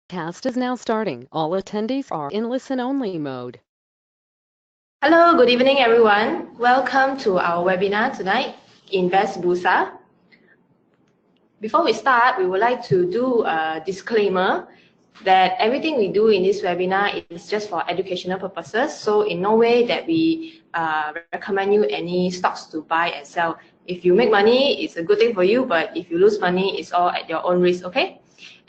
Cast is now starting. All attendees are in listen-only mode. Hello, good evening, everyone. Welcome to our webinar tonight, Invest Bursa. Before we start, we would like to do a disclaimer that everything we do in this webinar is just for educational purposes. So in no way that we recommend you any stocks to buy and sell. If you make money, it's a good thing for you, but if you lose money, it's all at your own risk, okay?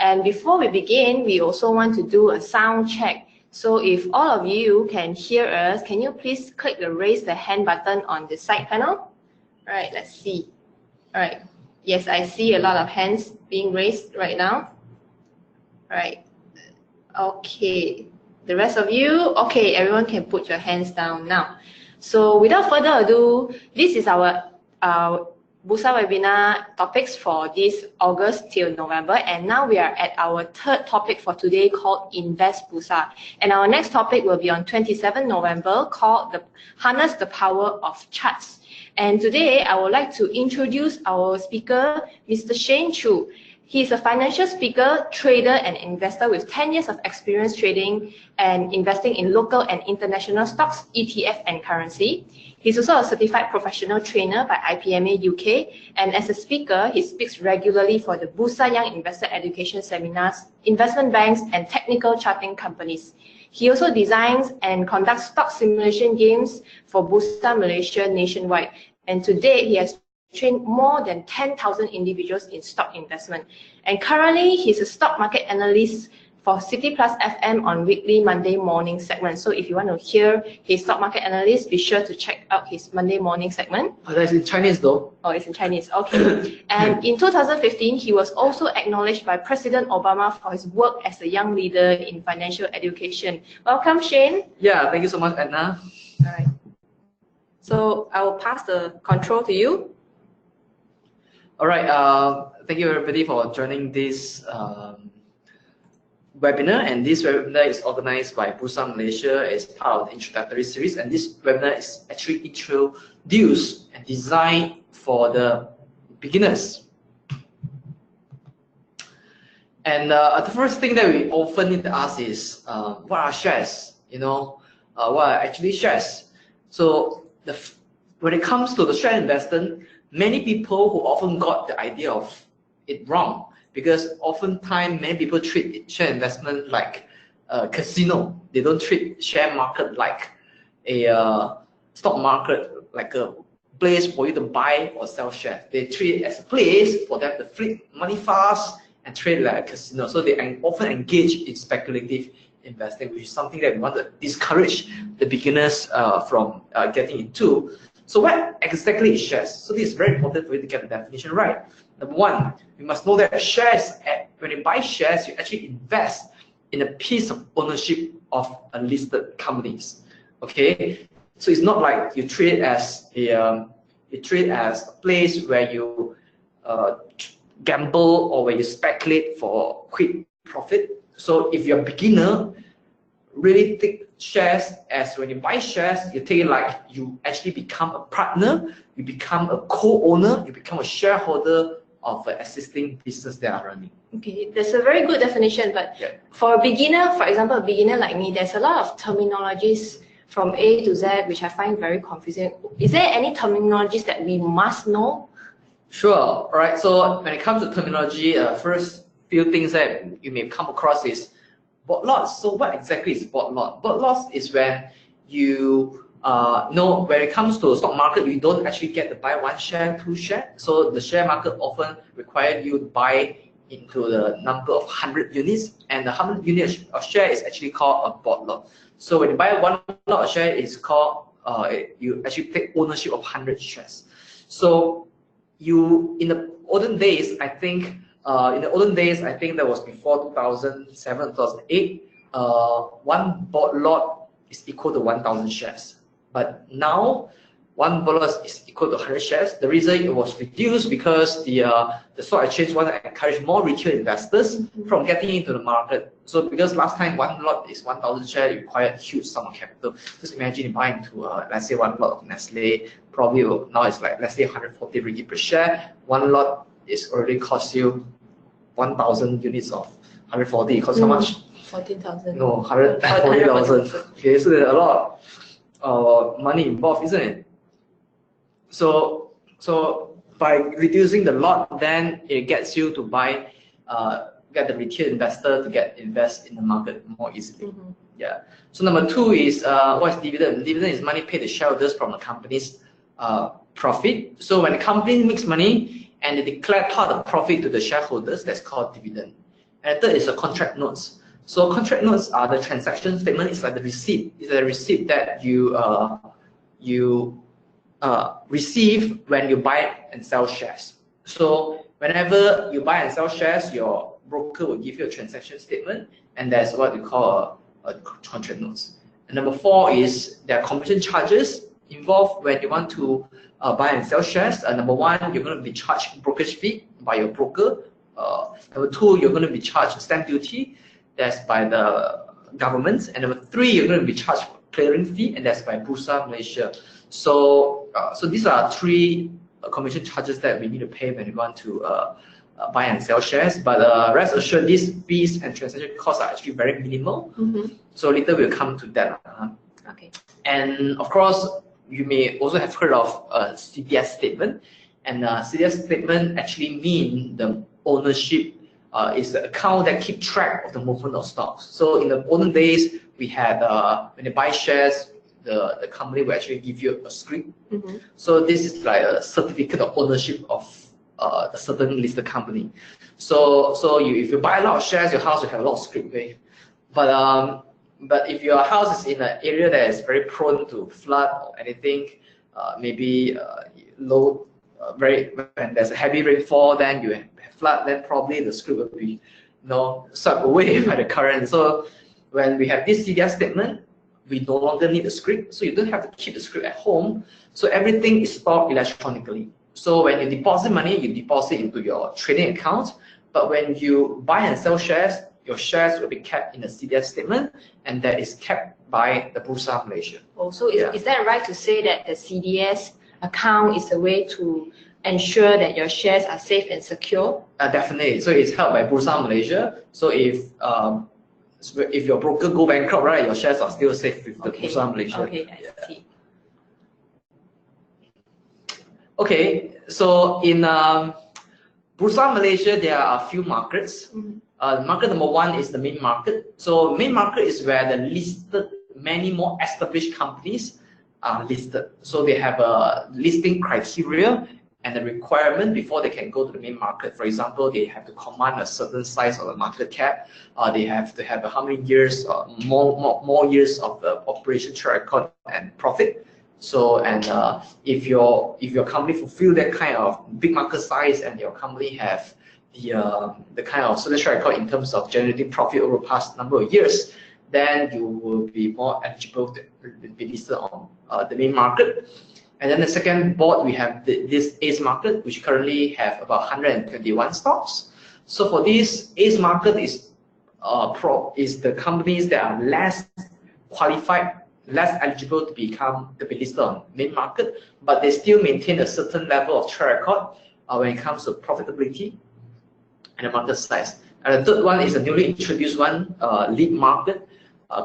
And before we begin, we also want to do a sound check. So if all of you can hear us, can you please click the raise the hand button on the side panel? All right, let's see. All right. Yes, I see a lot of hands being raised right now. All right. Okay. The rest of you, okay, everyone can put your hands down now. So without further ado, this is our Bursa webinar topics for this August till November, and now we are at our third topic for today called Invest Bursa, and our next topic will be on 27 November called Harness the Power of Charts. And today I would like to introduce our speaker, Mr. Choo. He is a financial speaker, trader, and investor with 10 years of experience trading and investing in local and international stocks, ETF, and currency. He's also a certified professional trainer by IPMA UK, and as a speaker, he speaks regularly for the Bursa Young Investor Education Seminars, investment banks, and technical charting companies. He also designs and conducts stock simulation games for Bursa Malaysia nationwide, and to date, he has trained more than 10,000 individuals in stock investment. And currently, he's a stock market analyst for City Plus FM on weekly Monday morning segment. So if you want to hear his stock market analyst, be sure to check out his Monday morning segment. Oh, that's in Chinese though. Oh, it's in Chinese, okay. And in 2015, he was also acknowledged by President Obama for his work as a young leader in financial education. Welcome, Shane. Yeah, thank you so much, Edna. All right. So I will pass the control to you. All right, thank you everybody for joining this webinar, and this webinar is organized by Bursa Malaysia as part of the introductory series, and this webinar is actually introduced and designed for the beginners. And the first thing that we often need to ask is, what are shares? You know, what are actually shares? So when it comes to the share investment, many people who often got the idea of it wrong, because oftentimes many people treat share investment like a casino. They don't treat share market like a stock market, like a place for you to buy or sell shares. They treat it as a place for them to flip money fast and trade like a casino. So they often engage in speculative investing, which is something that we want to discourage the beginners from getting into. So what exactly is shares? So this is very important for you to get the definition right. Number one, you must know that shares, when you buy shares, you actually invest in a piece of ownership of a listed companies. Okay, so it's not like you treat it as a place where you gamble or where you speculate for quick profit. So if you're a beginner, really take shares as when you buy shares, you take it like you actually become a partner, you become a co-owner, you become a shareholder of an existing business that are running. Okay, that's a very good definition, but yeah, for a beginner, for example, a beginner like me, there's a lot of terminologies from A to Z which I find very confusing. Is there any terminologies that we must know? Sure. All right. So when it comes to terminology, first few things that you may come across is bought lots. So what exactly is bought lot? Bought lots is when you know, when it comes to stock market, you don't actually get to buy one share, two share. So the share market often requires you to buy into the number of 100 units, and the 100 units of share is actually called a bought lot. So when you buy one lot of share, it's called you actually take ownership of 100 shares. So you, in the olden days, I think that was before 2007, 2008, one bought lot is equal to 1,000 shares. But now, one bought lot is equal to 100 shares. The reason it was reduced because the stock exchange want to encourage more retail investors from getting into the market. So because last time one lot is 1,000 shares, it required huge sum of capital. Just imagine you buy into let's say one lot of Nestle, probably now it's like, let's say 140 ringgit per share. One lot is already cost you 1,000 units of 140. It costs how much? 14,000. No, 140,000. Okay, so there's a lot of money involved, isn't it? So by reducing the lot, then it gets you to buy, get the retail investor to invest in the market more easily. Yeah. So number 2 is what's dividend? Dividend is money paid to shareholders from the company's profit. So when the company makes money and they declare part of the profit to the shareholders, that's called dividend. And the third is the contract notes. So contract notes are the transaction statement. It's like the receipt. It's a receipt that you receive when you buy and sell shares. So whenever you buy and sell shares, your broker will give you a transaction statement, and that's what we call a contract notes. And number 4 is there are commission charges involved when you want to buy and sell shares. Number 1, you're going to be charged brokerage fee by your broker. Number 2, you're going to be charged stamp duty. That's by the government. And number 3, you're going to be charged clearing fee, and that's by Bursa Malaysia. So these are 3 commission charges that we need to pay when we want to buy and sell shares. But rest assured, these fees and transaction costs are actually very minimal. So later we'll come to that. Okay. And of course, you may also have heard of a CDS statement. And CDS statement actually mean the ownership is the account that keep track of the movement of stocks. So in the olden days, we had when you buy shares, the company will actually give you a scrip. So this is like a certificate of ownership of a certain listed company. So if you buy a lot of shares, your house will have a lot of scrip. Okay? But if your house is in an area that is very prone to flood or anything, maybe low, when there's a heavy rainfall, then you have flood, then probably the scrip will be swept away by the current. So when we have this CDS statement, we no longer need the script, so you don't have to keep the script at home. So everything is stored electronically. So when you deposit money, you deposit into your trading account. But when you buy and sell shares, your shares will be kept in a CDS statement, and that is kept by the Bursa Malaysia. Also, is that right to say that the CDS account is a way to ensure that your shares are safe and secure? Definitely. So it's held by Bursa Malaysia. So if your broker go bankrupt, right, your shares are still safe with the Bursa Malaysia. Okay, I see. Okay, so in Bursa Malaysia, there are a few markets. Market number 1 is the main market. So main market is where the many more established companies are listed. So they have a listing criteria and the requirement before they can go to the main market. For example, they have to command a certain size of the market cap. They have to have how many years, more years of the operation track record and profit. So, and if your company fulfill that kind of big market size and your company have the kind of certain track record in terms of generating profit over the past number of years, then you will be more eligible to be listed on the main market. And then the second board, we have this ACE market, which currently have about 121 stocks. So for this ACE market is the companies that are less qualified, less eligible to be listed on main market, but they still maintain a certain level of track record when it comes to profitability and the market size. And the third one is a newly introduced one, lead market.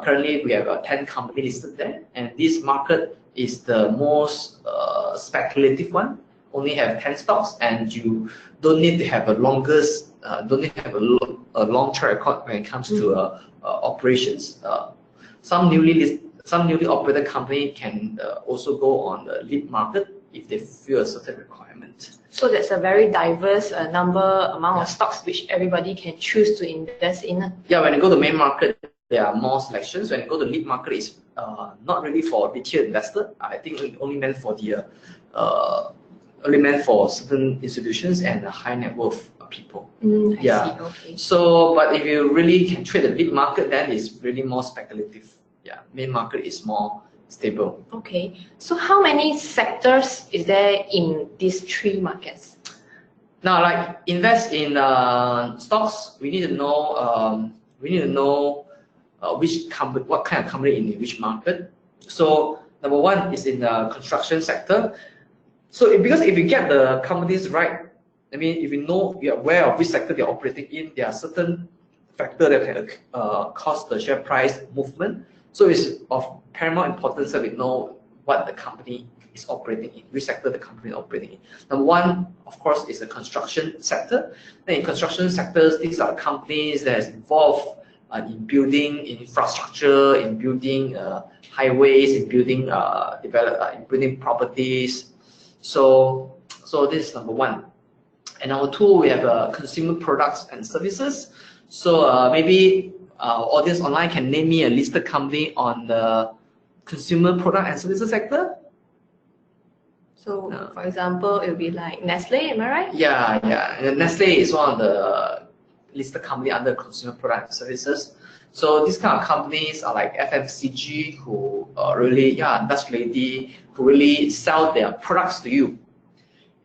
Currently, we have 10 companies listed there, and this market is the most speculative one. Only have 10 stocks, and you don't need to have a long track record when it comes to operations. Some newly operated company can also go on the lead market if they fulfill a certain requirement. So that's a very diverse amount of stocks which everybody can choose to invest in. Yeah, when you go to main market, there are more selections. When you go to lead market, it's not really for retail investor. I think it only meant for certain institutions and high net worth people. I see. Okay. So, but if you really can trade the lead market, then it's really more speculative. Yeah, main market is more stable. Okay. So how many sectors is there in these 3 markets? Now, like invest in stocks, we need to know what kind of company in which market. So number 1 is in the construction sector. So because if you get the companies right, I mean, if you know, you're aware of which sector they're operating in, there are certain factor that can cause the share price movement. So it's of paramount importance that we know what the company is operating in, which sector the company is operating in. Number one, of course, is the construction sector. Then in construction sectors, these are companies that is involved in building infrastructure, in building highways, in building in building properties. So this is number one. And number two, we have consumer products and services. So maybe our audience online can name me a listed company on the consumer product and services sector. So, for example, it would be like Nestle, am I right? Yeah. And Nestle is one of the listed company under consumer product and services. So these kind of companies are like FMCG, who really, Dutch lady, who really sell their products to you.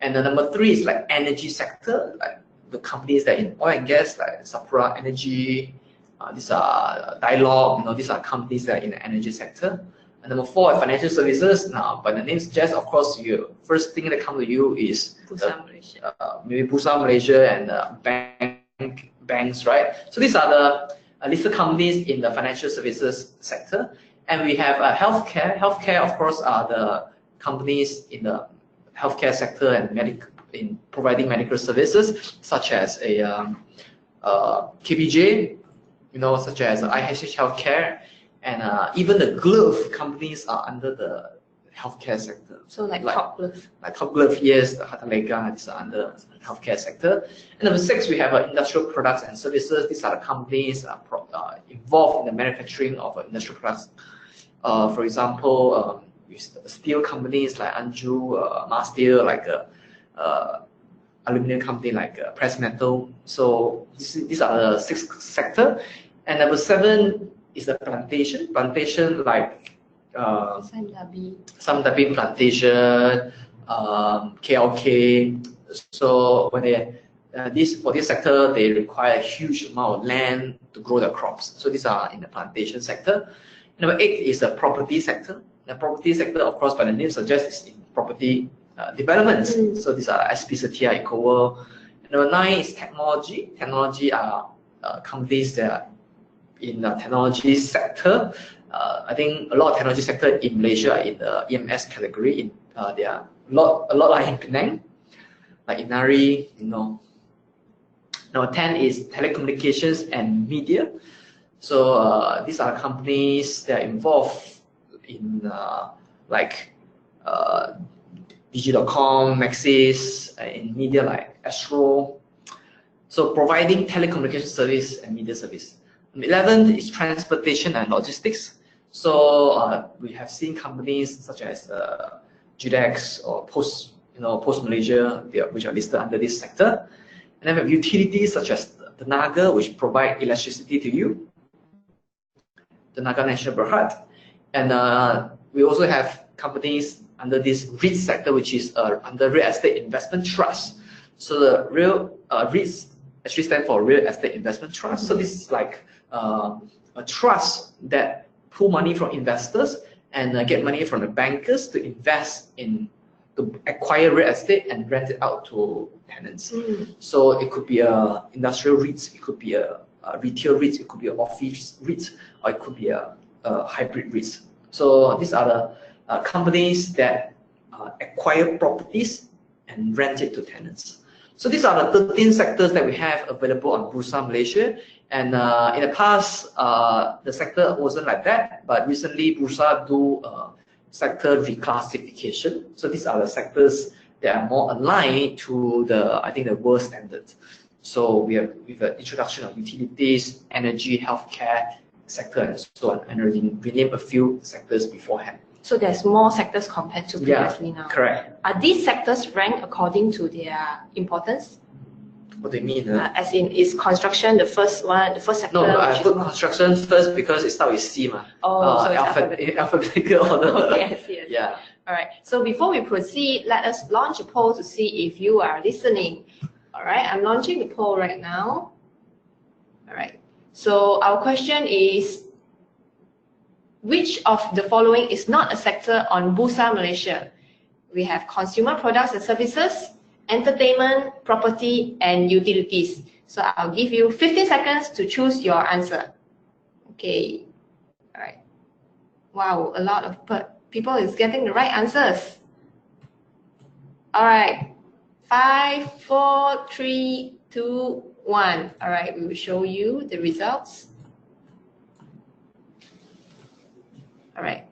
And then number three is like energy sector, like the companies that in oil and gas, like Sapura Energy, these are Dialog, these are companies that are in the energy sector. And number four, financial services. Now, by the name suggests, of course, you first thing that comes to you is Bursa Malaysia. Maybe Bursa Malaysia and banks, right? So these are the listed companies in the financial services sector. And we have healthcare. Healthcare, of course, are the companies in the healthcare sector and in providing medical services, such as a KPJ, such as IHH Healthcare. And even the glove companies are under the healthcare sector. So like Top Glove. Like Top Glove, yes, the Hatalega, these are under the healthcare sector. And number six, we have industrial products and services. These are the companies involved in the manufacturing of industrial products. For example, steel companies like Anju, Mars Steel, like aluminum company like Press Metal. So these are the sixth sector. And number seven is the plantation. Plantation like Samdabi Plantation, KLK. So when for this sector, they require a huge amount of land to grow their crops. So these are in the plantation sector. Number eight is the property sector. The property sector, of course, by the name suggests, is in property development. So these are SP Setia, Ecoworld. Number nine is technology. Technology are companies that are in the technology sector. I think a lot of technology sector in Malaysia are in the EMS category. There are a lot like in Penang, like Inari, Number 10 is telecommunications and media. So these are companies that are involved in like Digi.com, Maxis, in media like Astro. So providing telecommunication service and media service. 11 is transportation and logistics. So we have seen companies such as GDEX or Post Malaysia, which are listed under this sector. And then we have utilities such as the Naga, which provide electricity to you, the Naga National Berhad. And we also have companies under this REIT sector, which is under Real Estate Investment Trust. So the real REITs actually stand for Real Estate Investment Trust. So this is like a trust that pull money from investors and get money from the bankers to invest to acquire real estate and rent it out to tenants. So it could be a industrial REIT, it could be a retail REIT, it could be an office REIT, or it could be a hybrid REIT. So these are the companies that acquire properties and rent it to tenants. So these are the 13 sectors that we have available on Bursa Malaysia. And in the past, the sector wasn't like that, but recently Bursa do sector reclassification. So these are the sectors that are more aligned to the world standards. So we have the introduction of utilities, energy, healthcare sector, and so on. And we named a few sectors beforehand. So there's more sectors compared to previously now. Correct. Are these sectors ranked according to their importance? What do you mean? As in, is construction the first sector? No, I put construction first because it starts with C. So it's alphabetical order. Okay, I see. Yeah. All right. So before we proceed, let us launch a poll to see if you are listening. All right. I'm launching the poll right now. All right. So our question is, which of the following is not a sector on Bursa Malaysia? We have consumer products and services, entertainment, property, and utilities. So I'll give you 15 seconds to choose your answer. Okay. All right. Wow, a lot of people is getting the right answers. All right. 5, 4, 3, 2, 1. All right, we will show you the results. All right.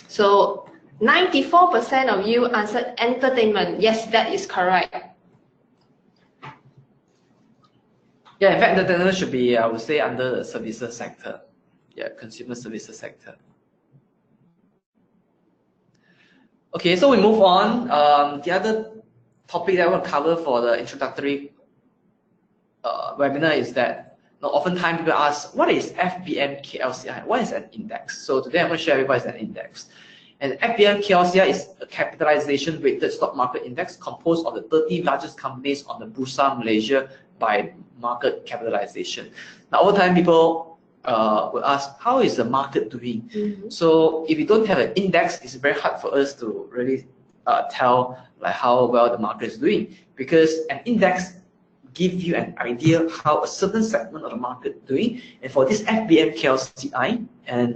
So 94% of you answered entertainment. Yes, that is correct. Yeah, in fact, entertainment should be, I would say, under the services sector. Yeah, consumer services sector. Okay, so we move on. The other topic that I want to cover for the introductory webinar is that oftentimes people ask, what is FBMKLCI? What is an index? So today I'm going to share with you what is an index. And FBMKLCI is a capitalization weighted stock market index composed of the 30 largest companies on the Bursa Malaysia by market capitalization. Now, over time, people will ask, how is the market doing? So if you don't have an index, it's very hard for us to really tell like how well the market is doing, because an index gives you an idea how a certain segment of the market is doing. And for this FBMKLCI, and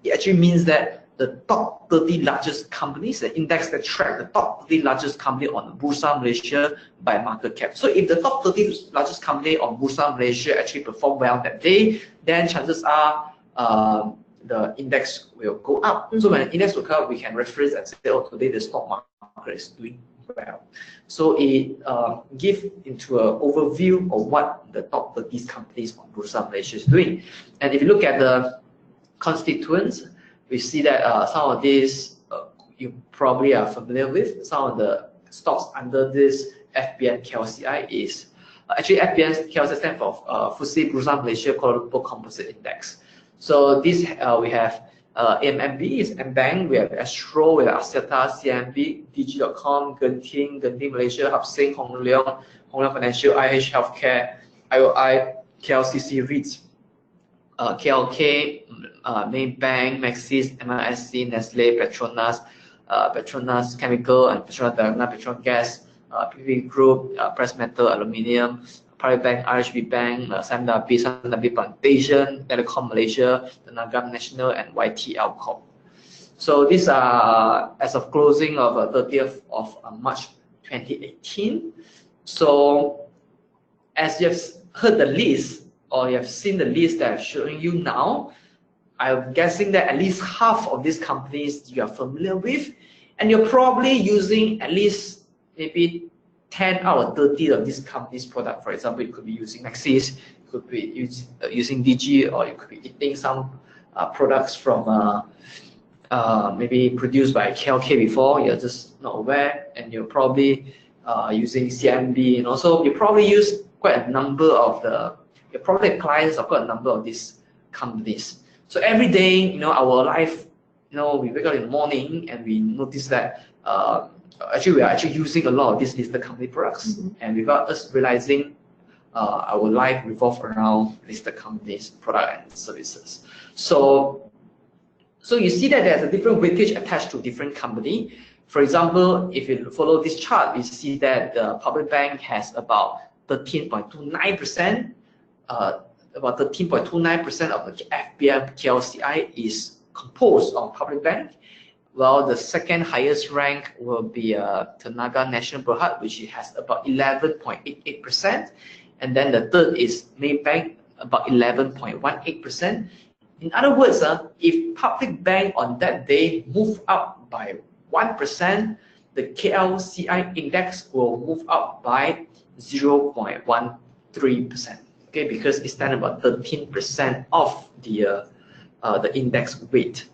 it actually means that the top 30 largest companies, the index that track the top 30 largest company on Bursa Malaysia by market cap. So if the top 30 largest company on Bursa Malaysia actually perform well that day, then chances are the index will go up. So when the index will go up, we can reference and say, oh, today the stock market is doing well. So it gives into an overview of what the top 30 companies on Bursa Malaysia is doing. And if you look at the constituents, we see that some of these you probably are familiar with. Some of the stocks under this FBMKLCI is actually FBMKLCI stands for FTSE Bursa Malaysia Kuala Lumpur Composite Index. So this we have AMMB is MBank, we have Astro, we have Axiata, CMB, Digi.com, Genting Malaysia, Hub Sing, Hong Leong Financial, IH Healthcare, IOI, KLCC REITs, KLK, Maybank, Maxis, MRSC, Nestle, Petronas Chemical, and Petronas Gas, PV Group, Press Metal, Aluminium, Private Bank, RHB Bank, Sandabi Plantation, Telecom Malaysia, the Tenaga National, and YTL Corp. So these are as of closing of 30th of March 2018. So as you have heard the list, or you have seen the list that I'm showing you now, I'm guessing that at least half of these companies you are familiar with, and you're probably using at least maybe 10 out of 30 of these companies' product. For example, you could be using Maxis, you could be using Digi, or you could be eating some products from maybe produced by KLK before, you're just not aware, and you're probably using CMB, and also you probably use quite a number of your probably clients of quite a number of these companies. So every day, our life, we wake up in the morning and we notice that actually we are actually using a lot of these listed company products, and without us realizing, our life revolves around listed companies, product and services. So you see that there's a different weightage attached to different company. For example, if you follow this chart, we see that the public bank has about 13.29%. About 13.29% of the FBMKLCI is composed of public bank, while the second highest rank will be Tenaga Nasional Berhad, which has about 11.88%, and then the third is Maybank, about 11.18%. In other words, if public bank on that day move up by 1%, the KLCI index will move up by 0.13%. Okay, because it stands about 13% of the index weight.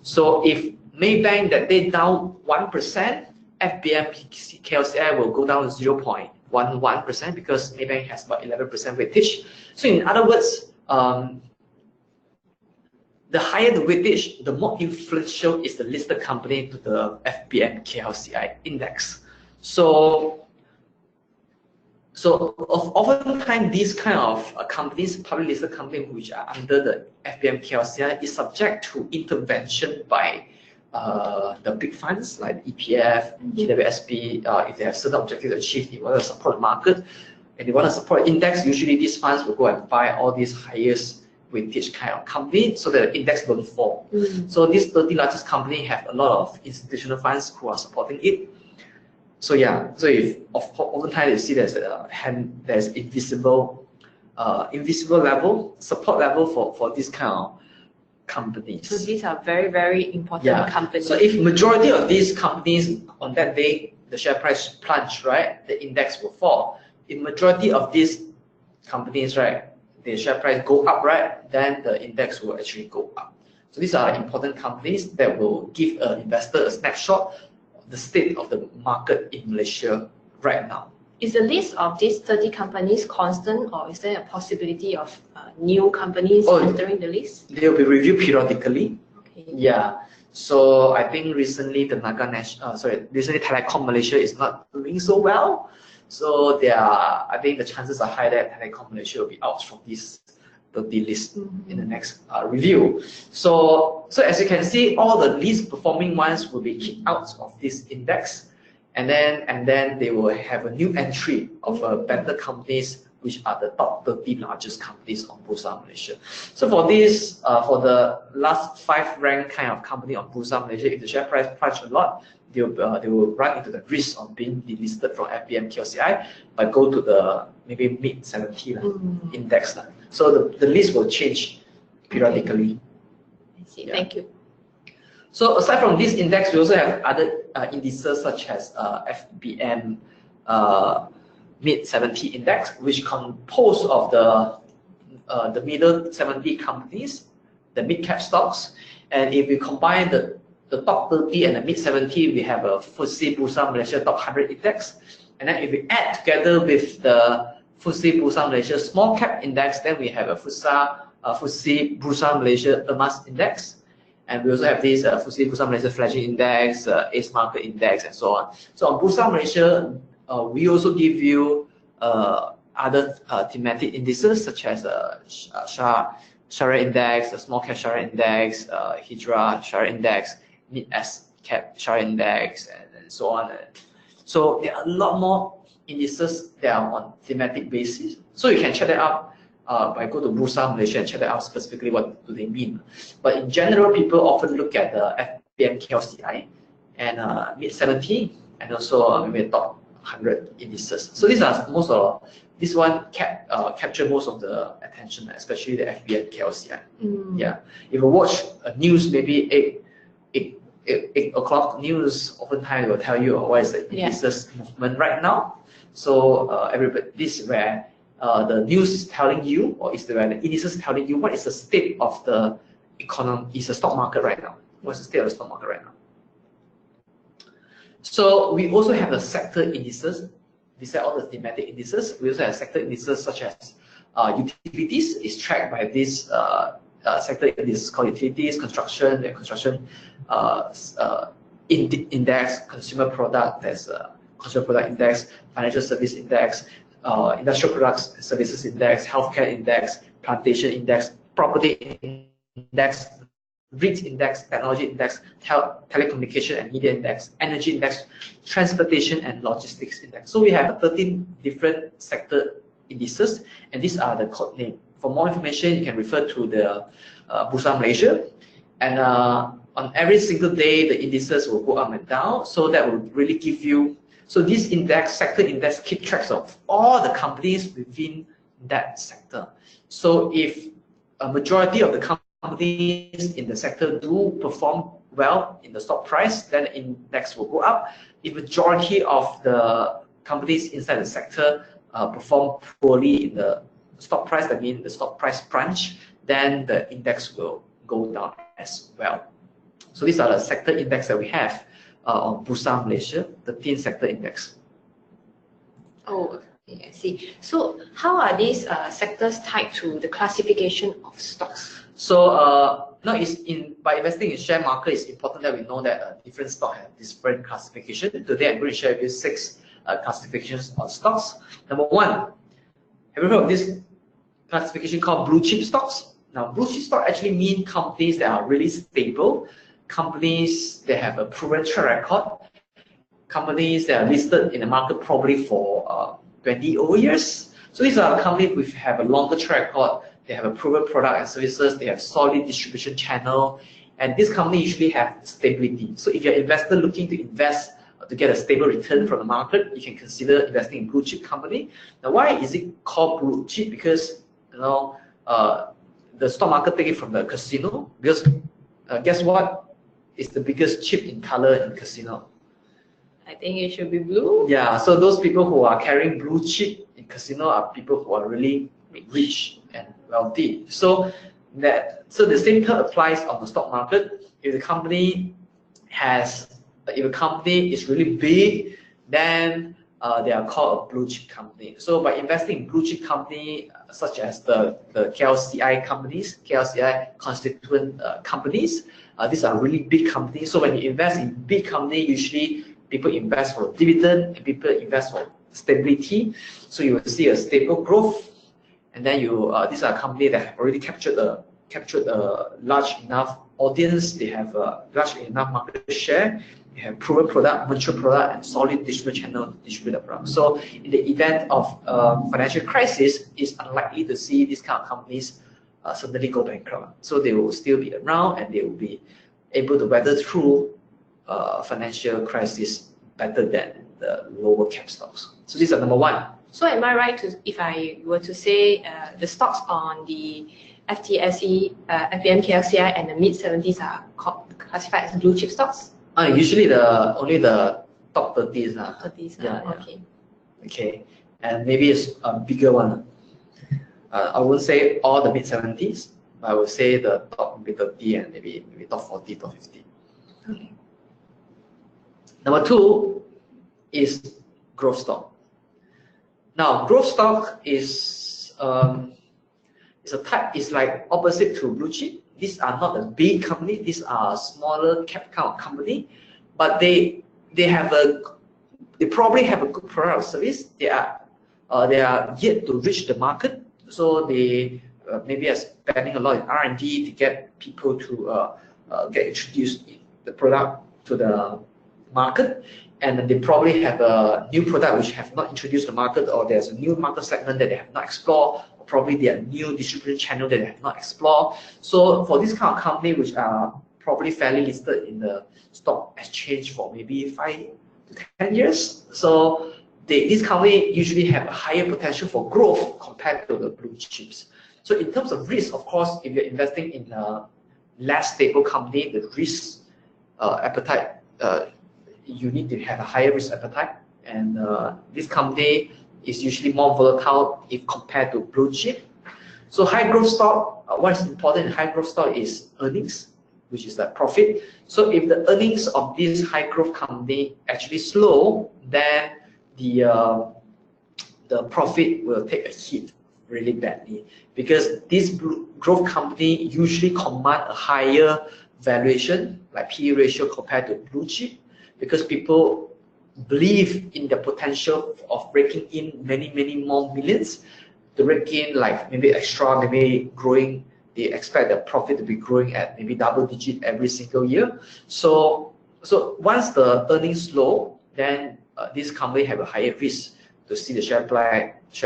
So if Maybank that day down 1%, FBMKLCI will go down 0.11% because Maybank has about 11% weightage. So in other words, the higher the weightage, the more influential is the listed company to the FBMKLCI index. So oftentimes these kind of companies, publicly listed companies which are under the FBMKLCI, is subject to intervention by the big funds like EPF, GWSP, if they have certain objectives to achieve, they want to support the market, and they want to support the index, usually these funds will go and buy all these highest weightage kind of company so that the index don't fall. So these 30 largest companies have a lot of institutional funds who are supporting it. So yeah, so if oftentimes you see there's invisible level, support level for this kind of companies. So these are very, very important companies. So if majority of these companies on that day, the share price plunge, right, the index will fall. If majority of these companies, right, the share price go up, right, then the index will actually go up. So these are important companies that will give an investor a snapshot of the state of the market in Malaysia right now. Is the list of these 30 companies constant, or is there a possibility of new companies entering the list? They will be reviewed periodically. Okay. Yeah. So I think recently recently Telecom Malaysia is not doing so well. So I think the chances are high that Telecom Malaysia will be out from this 30 list in the next review. So as you can see, all the least performing ones will be kicked out of this index, and then they will have a new entry of better companies, which are the top 30 largest companies on Bursa Malaysia. So for this, for the last 5 ranked kind of company on Bursa Malaysia, if the share price plunge a lot, they will run into the risk of being delisted from FBMKLCI, but go to the maybe mid 70 index. So the list will change periodically. I see. Thank you. So aside from this index, we also have other indices such as FBM mid 70 index, which composed of the middle 70 companies, the mid cap stocks, and if we combine the top 30 and the mid 70, we have a FTSE Bursa Malaysia top 100 index, and then if we add together with the FTSE Bursa Malaysia small cap index, then we have a FTSE Bursa Malaysia EMAS index. And we also have this FTSE Bursa Malaysia Flagship Index, ACE Market Index, and so on. So on Bursa Malaysia, we also give you other thematic indices such as Sharia Index, the Small Cap Sharia Index, Hijrah Sharia Index, Mid S Cap Sharia Index, and so on. So there are a lot more indices that are on thematic basis. So you can check that out. By go to Bursa Malaysia and check that out specifically what do they mean. But in general, people often look at the FBMKLCI and mid 70 and also maybe top 100 indices. So these are most of this one capture most of the attention, especially the FBMKLCI. Yeah, if you watch news, maybe 8 o'clock news, oftentimes they will tell you what is the indices movement right now. So everybody, this is where the news is telling you, or is where the indices is telling you what is the state of the economy, is the stock market right now. What's the state of the stock market right now? So we also have the sector indices. Besides all the thematic indices, we also have sector indices such as utilities. Is tracked by this sector indices called utilities, construction, and construction index, consumer product, there's consumer product index, financial service index, industrial products and services index, healthcare index, plantation index, property index, REIT index, technology index, telecommunication and media index, energy index, transportation and logistics index. So we have 13 different sector indices, and these are the code name. For more information, you can refer to the Bursa Malaysia, and on every single day, the indices will go up and down. So that will really give you. So this index, sector index, keep track of all the companies within that sector. So if a majority of the companies in the sector do perform well in the stock price, then the index will go up. If majority of the companies inside the sector perform poorly in the stock price, that means the stock price plunge, then the index will go down as well. So these are the sector index that we have on Bursa Malaysia, the 13 sector index. Oh, okay, I see. So how are these sectors tied to the classification of stocks? So now by investing in share market, it's important that we know that different stocks have different classification. Today I'm going to share with you 6 classifications on stocks. Number 1, have you heard of this classification called blue chip stocks? Now, blue chip stock actually mean companies that are really stable, companies that have a proven track record, companies that are listed in the market probably for 20 over years. So these are companies which have a longer track record, they have a proven product and services, they have solid distribution channel, and this company usually have stability. So if you're an investor looking to invest to get a stable return from the market, you can consider investing in blue chip company. Now, why is it called blue chip? Because the stock market take it from the casino. Because guess what? It's the biggest chip in color in casino. I think it should be blue. Yeah. So those people who are carrying blue chip in casino are people who are really rich and wealthy. So the same term applies on the stock market. If the company is really big, then they are called a blue chip company. So by investing in blue chip company such as the KLCI companies, KLCI constituent companies, these are really big companies. So when you invest in big company, usually people invest for dividend and people invest for stability. So you will see a stable growth, and then these are companies that have already captured a large enough audience. They have a large enough market share. They have proven product, mature product, and solid distribution channel to distribute the product. So in the event of financial crisis, it's unlikely to see these kind of companies suddenly go bankrupt. So they will still be around and they will be able to weather through financial crisis better than the lower cap stocks. So these are number one. So am I right if I were to say the stocks on the FTSE, FBMKLCI and the mid-70s are classified as blue chip stocks? Usually only the top 30s. 30s, yeah. Okay. Okay, and maybe it's a bigger one. I wouldn't say all the mid-70s, but I would say the top maybe 30 and maybe top 40, top 50. Okay. Number two is growth stock. Now, growth stock is is like opposite to blue chip. These are not a big company. These are smaller cap kind of company, but they probably have a good product or service. They are yet to reach the market, so they maybe are spending a lot in R&D to get people to get introduced the product to the market, and they probably have a new product which have not introduced the market, or there's a new market segment that they have not explored, or probably there are new distribution channel that they have not explored. So for this kind of company which are probably fairly listed in the stock exchange for maybe 5 to 10 years, so this company usually have a higher potential for growth compared to the blue chips. So in terms of risk, of course, if you're investing in a less stable company, the risk appetite, you need to have a higher risk appetite, and this company is usually more volatile if compared to blue chip. So high growth stock, what is important in high growth stock is earnings, which is the profit. So if the earnings of this high growth company actually slow, then the profit will take a hit really badly, because this growth company usually command a higher valuation, like PE ratio, compared to blue chip, because people believe in the potential of breaking in many more millions, to break in like maybe extra, maybe growing. They expect the profit to be growing at maybe double digit every single year. So once the earnings slow, then this company have a higher risk to see the share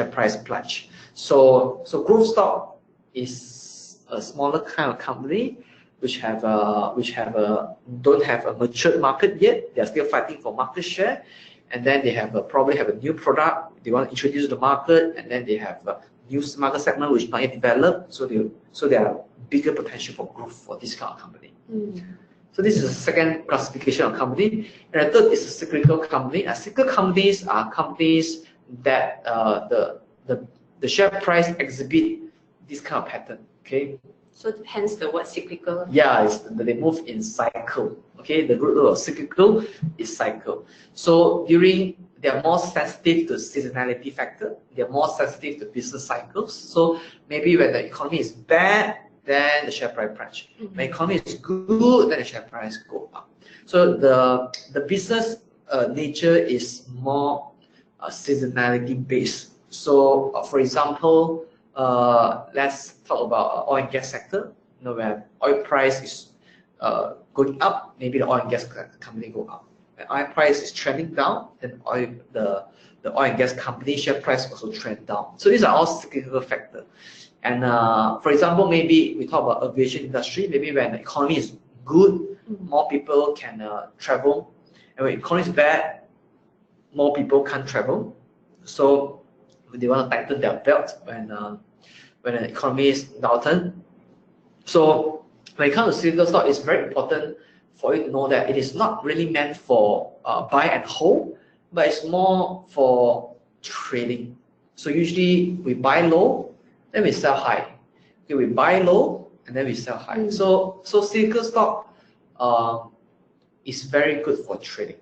price plunge. So growth stock is a smaller kind of company which don't have a matured market yet. They are still fighting for market share, and then they probably have a new product they want to introduce to the market, and then they have a new market segment which is not yet developed. So there are bigger potential for growth for this kind of company. So this is the second classification of company, and the third is a cyclical company. Cyclical companies are companies that the share price exhibit this kind of pattern. Okay. So hence the word cyclical. Yeah, they move in cycle. Okay, the root of cyclical is cycle. So they are more sensitive to seasonality factor. They are more sensitive to business cycles. So maybe when the economy is bad, then the share price plunge. When the economy is good, then the share price go up. So the business nature is more seasonality based. So for example, let's talk about oil and gas sector. Where oil price is going up, maybe the oil and gas company go up. When oil price is trending down, then the oil and gas company share price also trend down. So these are all cyclical factors. And for example, maybe we talk about aviation industry. Maybe when the economy is good, more people can travel, and when the economy is bad, more people can't travel. So they want to tighten their belt when the economy is downturn. So when it comes to cyclical stock, it's very important for you to know that it is not really meant for buy and hold, but it's more for trading. So usually we buy low, then we sell high. Okay, we buy low and then we sell high. So cyclical stock is very good for trading.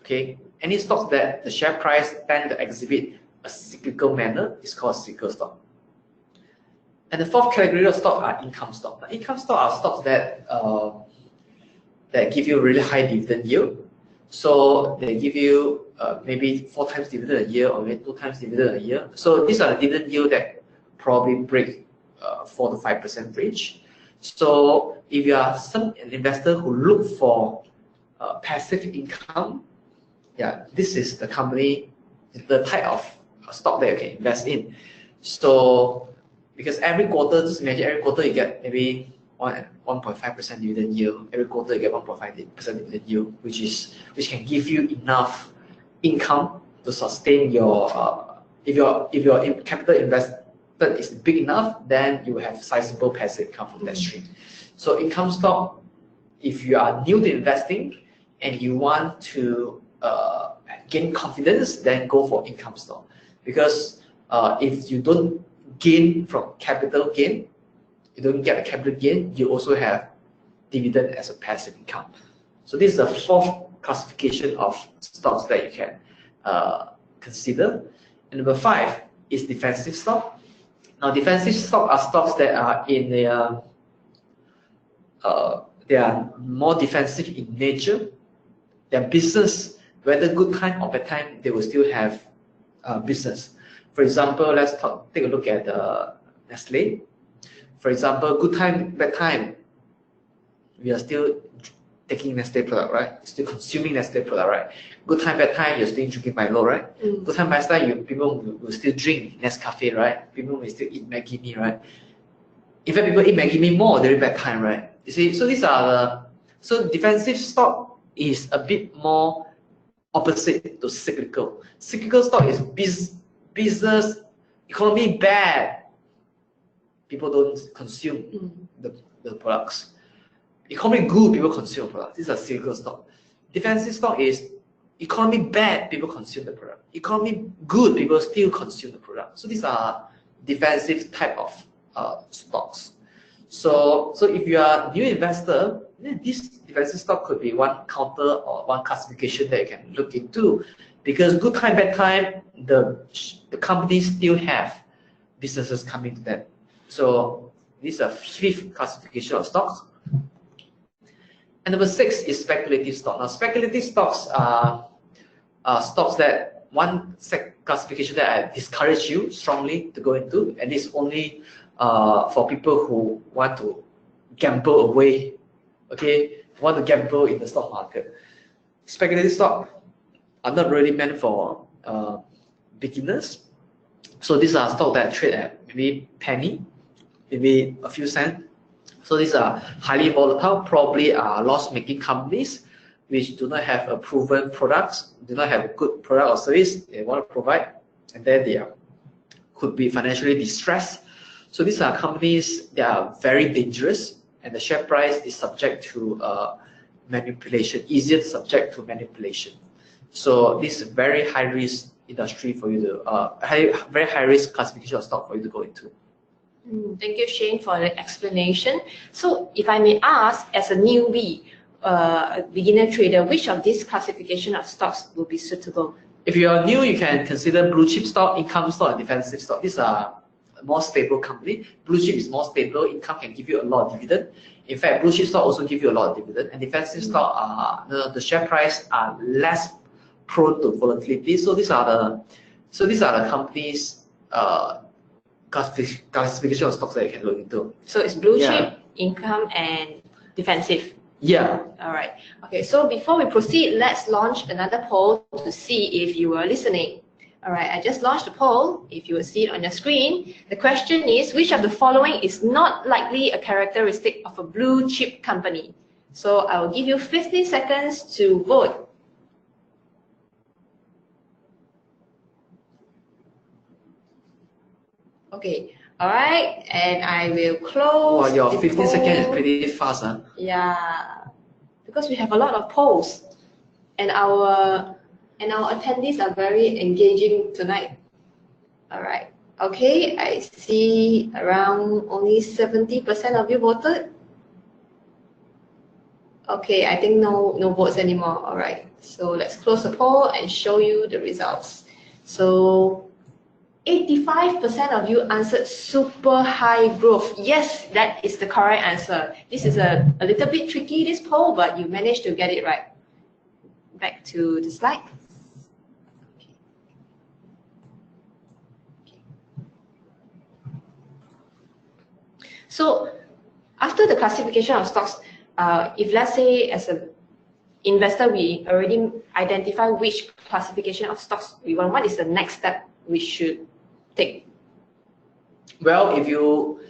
Okay, any stocks that the share price tend to exhibit a cyclical manner is called cyclical stock. And the fourth category of stock are income stock. Now, income stock are stocks that that give you really high dividend yield. So they give you maybe 4 times dividend a year or maybe 2 times dividend a year. So these are the dividend yield that probably break 4 to 5% range. So if you are an investor who look for passive income, yeah, this is the company, the type of stock that you can invest in. So because every quarter, just imagine every quarter you get maybe 1.5% dividend yield. Every quarter you get 1.5% dividend yield, which can give you enough income to sustain your if your capital invested is big enough, then you will have sizable passive income from that stream. So income stock, if you are new to investing and you want to gain confidence, then go for income stock. Because if you don't gain from capital gain, you don't get a capital gain, you also have dividend as a passive income. So this is the fourth classification of stocks that you can consider. And number 5 is defensive stock. Now, defensive stock are stocks that are in the they are more defensive in nature. Their business, whether good time or bad time, they will still have business. For example, let's take a look at Nestle. For example, good time, bad time, we are still taking Nestle product, right? Still consuming Nestle product, right? Good time, bad time, you're still drinking Milo, right? Good time, bad time, people will still drink Nescafe, right? People will still eat Maggi mee, right? In fact, people eat Maggi mee more during bad time, right? You see, so these are so defensive stock is a bit more opposite to cyclical. Cyclical stock is business, economy bad, people don't consume the products. Economy good, people consume products. These are cyclical stock. Defensive stock is economy bad, people consume the product. Economy good, people still consume the product. So these are defensive type of stocks. So if you are a new investor, then this defensive stock could be one counter or one classification that you can look into, because good time, bad time, the companies still have businesses coming to them. So this is a 5th classification of stocks. And number 6 is speculative stock. Now, speculative stocks are stocks that one classification that I discourage you strongly to go into, and it's only for people who want to gamble away, okay, want to gamble in the stock market. Speculative stock are not really meant for beginners. So these are stocks that trade at maybe penny, maybe a few cents. So these are highly volatile, probably are loss-making companies which do not have a proven products, do not have a good product or service they want to provide, and then they could be financially distressed. So these are companies that are very dangerous, and the share price is subject to manipulation, easier subject to manipulation. So this is a very high risk industry for you to, very high risk classification of stock for you to go into. Thank you, Shane, for the explanation. So if I may ask, as a newbie, a beginner trader, which of these classification of stocks will be suitable? If you are new, you can consider blue chip stock, income stock, and defensive stock. These are more stable company. Blue chip is more stable, income can give you a lot of dividend. In fact, blue chip stock also give you a lot of dividend, and defensive stock are the share price are less prone to volatility. So these are the companies classification of stocks that you can look into. So it's blue chip, income, and defensive. Yeah. All right. Okay, so before we proceed, let's launch another poll to see if you are listening. All right, I just launched the poll. If you will see it on your screen, the question is, which of the following is not likely a characteristic of a blue chip company? So I will give you 15 seconds to vote. Okay, all right, and I will close. Well, your the 15 seconds is poll. pretty fast, huh? Yeah, because we have a lot of polls, and our attendees are very engaging tonight. All right. Okay, I see around only 70% of you voted. Okay, I think no votes anymore. All right. So let's close the poll and show you the results. So 85% of you answered super high growth. Yes, that is the correct answer. This is a little bit tricky, this poll, but you managed to get it right. Back to the slide. So after the classification of stocks, if let's say as an investor, we already identify which classification of stocks we want, what is the next step we should take? Well, if you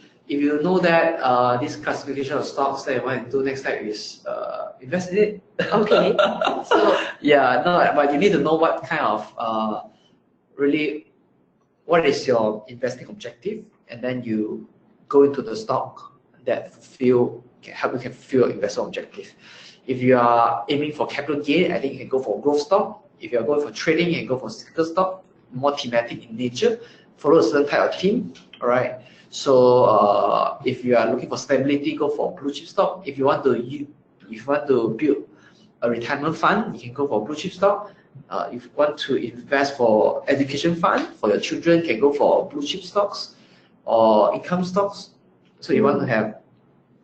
know that this classification of stocks that you want to do, next step is invest in it. Okay. So yeah, no, but you need to know what kind of really what is your investing objective, and then you go into the stock that help you fulfill your investment objective. If you are aiming for capital gain, I think you can go for growth stock. If you are going for trading, you can go for cyclical stock, more thematic in nature, follow a certain type of theme. All right. So if you are looking for stability, go for blue chip stock. If you want to build a retirement fund, you can go for blue chip stock. If you want to invest for education fund for your children, you can go for blue chip stocks or income stocks. So you want to have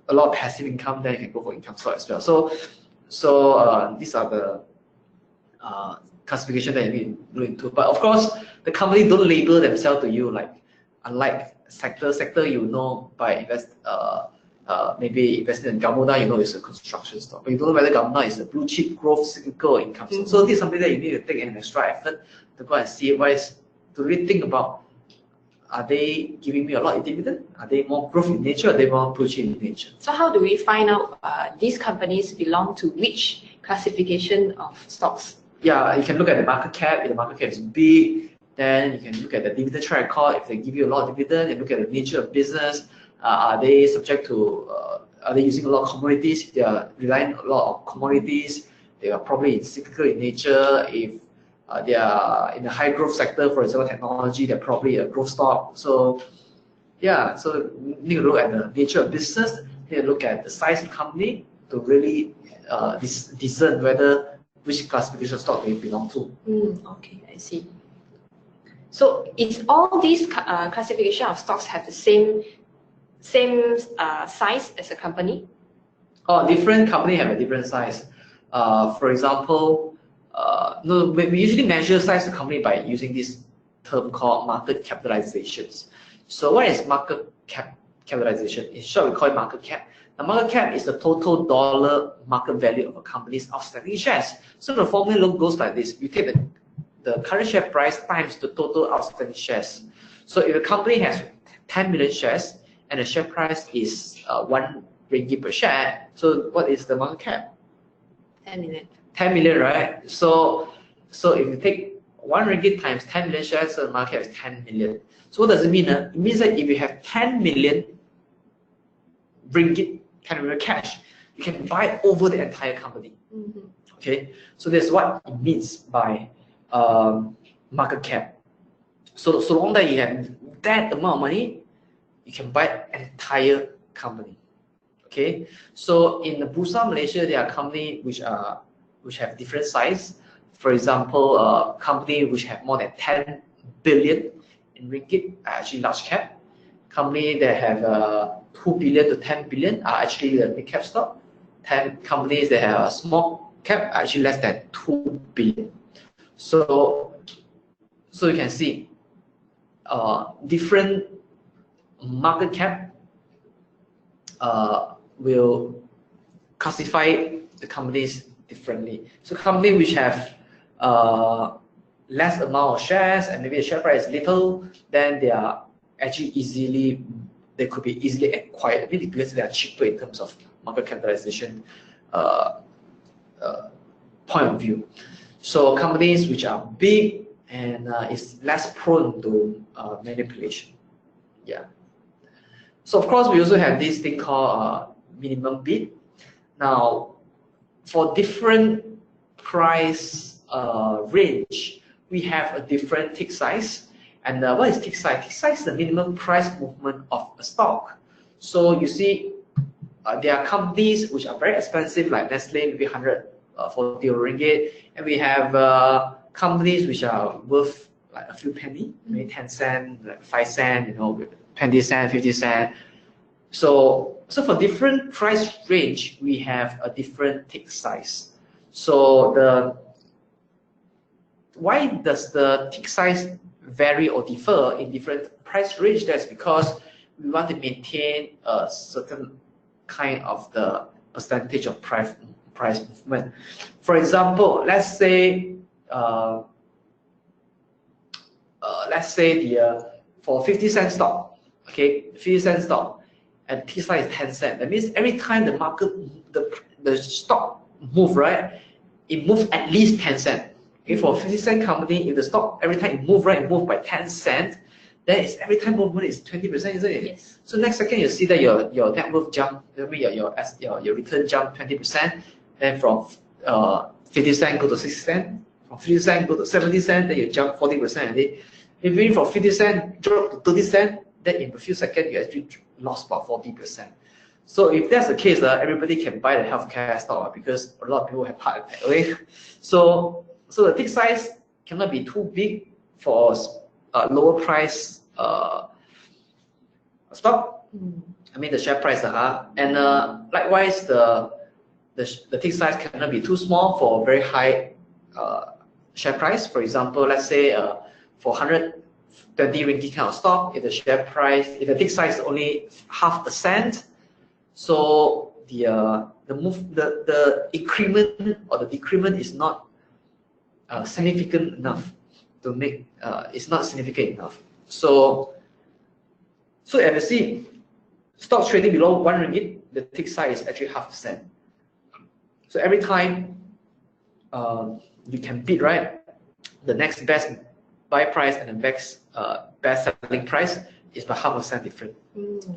a lot of passive income, then you can go for income stock as well. So these are the classification that you need to look into. But of course, the company don't label themselves to you, like unlike sector you know by maybe investing in Gamona, you know it's a construction stock, but you don't know whether Gamona is a blue chip growth cyclical income stock. So this is something that you need to take an extra effort to go and see to really think about, are they giving me a lot in dividend? Are they more growth in nature? Are they more blue chip in nature? So how do we find out these companies belong to which classification of stocks? Yeah, you can look at the market cap. If the market cap is big, then you can look at the dividend track record. If they give you a lot of dividend, and look at the nature of business. Are they subject to? Are they using a lot of commodities? If they are relying a lot on commodities, they are probably cyclical in nature. If they are in a high growth sector, for example, technology, they're probably a growth stock. So, yeah, so you need to look at the nature of business. You need to look at the size of the company to really discern which classification stock they belong to. Okay, I see. So is all these classification of stocks have the same size as a company? Oh, different company have a different size. For example, no, we usually measure size of company by using this term called market capitalizations. So what is market capitalization? In short, we call it market cap. The market cap is the total dollar market value of a company's outstanding shares. So the formula goes like this: you take the current share price times the total outstanding shares. So if a company has 10 million shares and the share price is 1 ringgit per share, so what is the market cap? 10 million. 10 million, right? So if you take 1 ringgit times 10 million shares, so the market cap is 10 million. So what does it mean? It means that if you have 10 million ringgit, 10 million cash, you can buy over the entire company. Okay, so that's what it means by market cap. So long that you have that amount of money, you can buy an entire company. Okay, so in the Bursa Malaysia, there are companies which have different size. For example, a company which have more than 10 billion in ringgit are actually large cap. Company that have 2 billion to 10 billion are actually the mid cap stock. 10 companies that have a small cap are actually less than 2 billion. So you can see different market cap will classify the companies differently. So companies which have less amount of shares and maybe the share price is little, then they are actually they could be easily acquired, maybe because they are cheaper in terms of market capitalization point of view. So companies which are big and is less prone to manipulation. Yeah. So of course we also have this thing called minimum bid. Now, for different price range, we have a different tick size. And what is tick size? Tick size is the minimum price movement of a stock. So you see, there are companies which are very expensive, like Nestle, maybe 140 ringgit, and we have companies which are worth like a few penny, maybe 10 cents, like 5 cents, 20 cents, 50 cents. So for different price range, we have a different tick size. So why does the tick size vary or differ in different price range? That's because we want to maintain a certain kind of the percentage of price movement. For example, let's say for 50-cent stock, okay, 50-cent stock, and tick size is 10 cents. That means every time the market, the stock move, right, it moves at least 10 cents. Okay, for a 50-cent company, if the stock every time it move, right, it move by 10 cents, then it's every time movement is 20%, isn't it? Yes. So next second you see that your net worth jump, your return jump 20%. Then from 50 cents go to 60 cents, from 50 cents go to 70 cents, then you jump 40%. If you from 50 cents drop to 30 cents, then in a few seconds you actually lost about 40%. So if that's the case, everybody can buy the healthcare stock because a lot of people have heart attack. Okay? So the tick size cannot be too big for lower price stock. I mean the share price, and likewise the tick size cannot be too small for very high share price. For example, let's say for 120 ringgit kind of stock, if the share price, if the tick size is only half a cent, so the increment or the decrement is not significant enough to make it's not significant enough. So if you see stock trading below 1 ringgit, the tick size is actually half a cent. So every time you can bid, right, the next best buy price and the next best selling price is by half a cent different.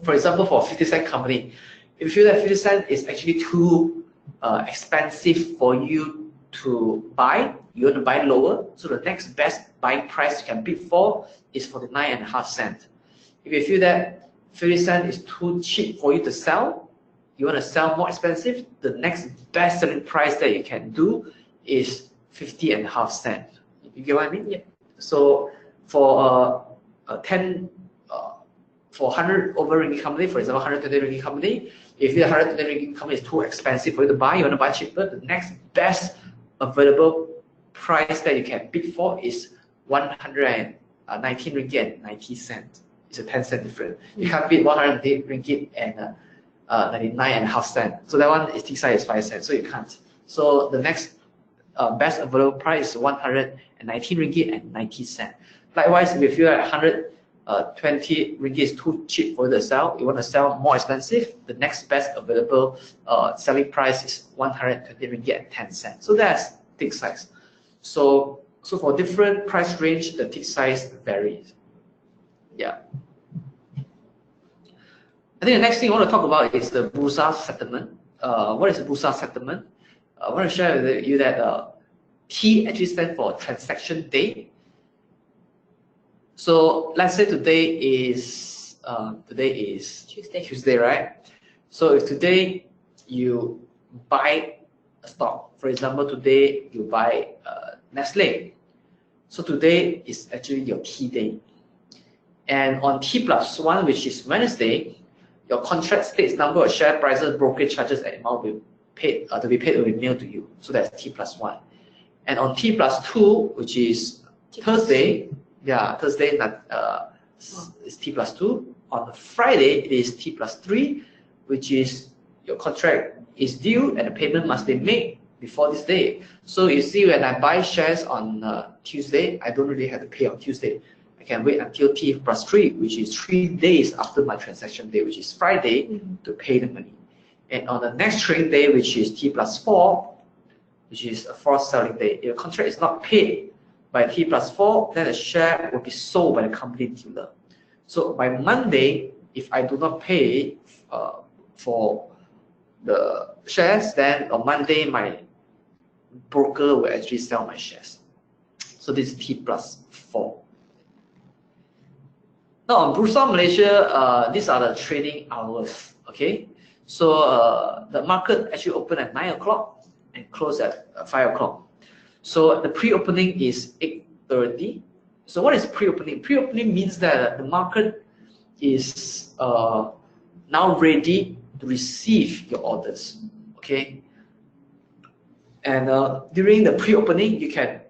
For example, for a 50-cent company, if you feel that 50 cents is actually too expensive for you to buy, you want to buy lower, so the next best buying price you can bid for is 49.5 cents. If you feel that 50 cents is too cheap for you to sell, you want to sell more expensive, the next best selling price that you can do is 50.5 cents. You get what I mean? Yeah. So for for 100 over ringgit company, for example, 120 ringgit company, if the 120 ringgit company is too expensive for you to buy, you want to buy cheaper, the next best available price that you can bid for is 119 ringgit and 90 cents. It's a 10 cent difference. You can't bid 108 ringgit and 99.5 cents. So that one is tick size is 5 cents, so you can't. So the next best available price is 119 ringgit and 90 cents. Likewise, if you feel like 120 ringgit is too cheap for you to sell, you want to sell more expensive, the next best available selling price is 120 ringgit and 10 cents. So that's tick size. So for different price range, the tick size varies. Yeah. I think the next thing I want to talk about is the Bursa settlement. What is the Bursa settlement? I want to share with you that T actually stands for transaction day. So let's say today is Tuesday, right? So if today you buy a stock, for example, today you buy Nestle. So today is actually your T day. And on T+1, which is Wednesday, your contract states number of share prices, brokerage charges, and amount will be paid will be mailed to you. So that's T+1. And on T+2, which is Thursday, Thursday is T+2. On Friday, it is T+3, which is your contract is due and the payment must be made before this day. So you see, when I buy shares on Tuesday, I don't really have to pay on Tuesday. I can wait until T+3, which is 3 days after my transaction day, which is Friday, to pay the money. And on the next trading day, which is T+4, which is a forced selling day, if your contract is not paid by T+4, then the share will be sold by the company dealer. So by Monday, if I do not pay for the shares, then on Monday my broker will actually sell my shares. So this is T+4. Now on Bursa Malaysia, these are the trading hours. Okay, so the market actually opened at 9 o'clock and closed at 5 o'clock. So the pre-opening is 8:30. So what is pre-opening? Pre-opening means that the market is now ready to receive your orders. Okay, and during the pre-opening, you can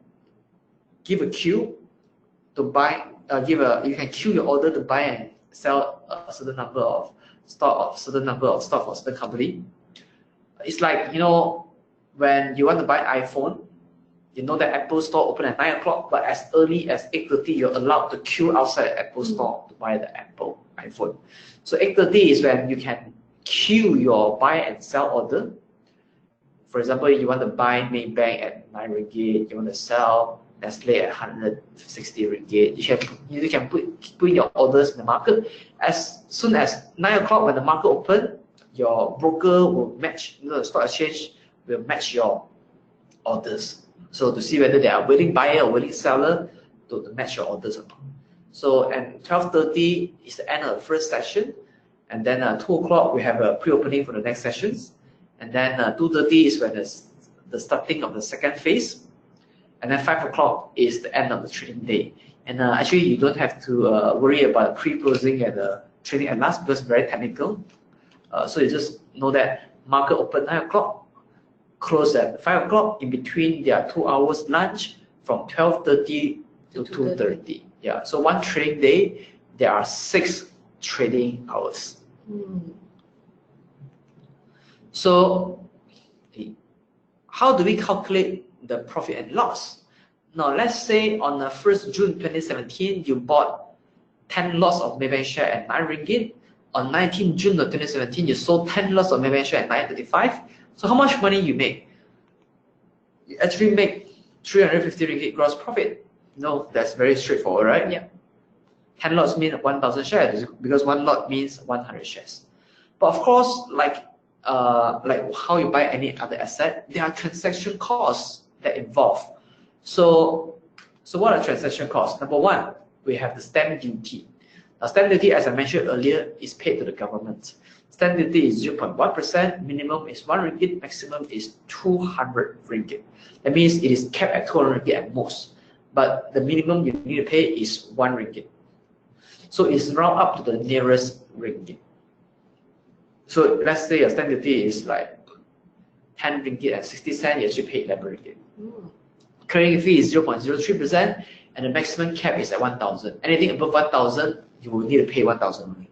give a queue to buy. You can queue your order to buy and sell a certain number of stock of certain company. It's like, you know, when you want to buy an iPhone, you know that Apple Store open at 9 o'clock, but as early as 8:30, you're allowed to queue outside Apple Store to buy the Apple iPhone. So 8:30 is when you can queue your buy and sell order. For example, you want to buy Maybank at 9 ringgit, you want to sell Nestle at 160 ringgit. You can put your orders in the market. As soon as 9 o'clock, when the market open, your broker will match, the stock exchange will match your orders. So to see whether they are willing buyer or willing seller to match your orders or not. So, and 12:30 is the end of the first session, and then 2 o'clock we have a pre-opening for the next sessions, and then 2:30 is when the starting of the second phase, and then 5 o'clock is the end of the trading day. And actually, you don't have to worry about pre-closing and trading at last, because it's very technical. So you just know that market open 9 o'clock, close at 5 o'clock. In between, there are 2 hours lunch from 12:30 to 2:30. Yeah, so one trading day, there are 6 trading hours. So how do we calculate the profit and loss? Now, let's say on the 1st June 2017, you bought 10 lots of Maybank share at 9 ringgit. On 19th June of 2017, you sold 10 lots of Maybank share at 9.35. So how much money you make? You actually make 350 ringgit gross profit. No, that's very straightforward, right? Yeah. 10 lots mean 1,000 shares, because 1 lot means 100 shares. But of course, like how you buy any other asset, there are transaction costs that involve. So what are transaction costs? Number one, we have the stamp duty. Now, stamp duty, as I mentioned earlier, is paid to the government. Stamp duty is 0.1%, minimum is 1 ringgit, maximum is 200 ringgit. That means it is capped at 200 ringgit at most, but the minimum you need to pay is 1 ringgit. So it's round up to the nearest ringgit. So let's say your stamp duty is like 10 ringgit and 60 cents, you actually pay 11 ringgit. Clearing fee is 0.03%, and the maximum cap is at 1,000. Anything above 1,000, you will need to pay 1,000 ringgit.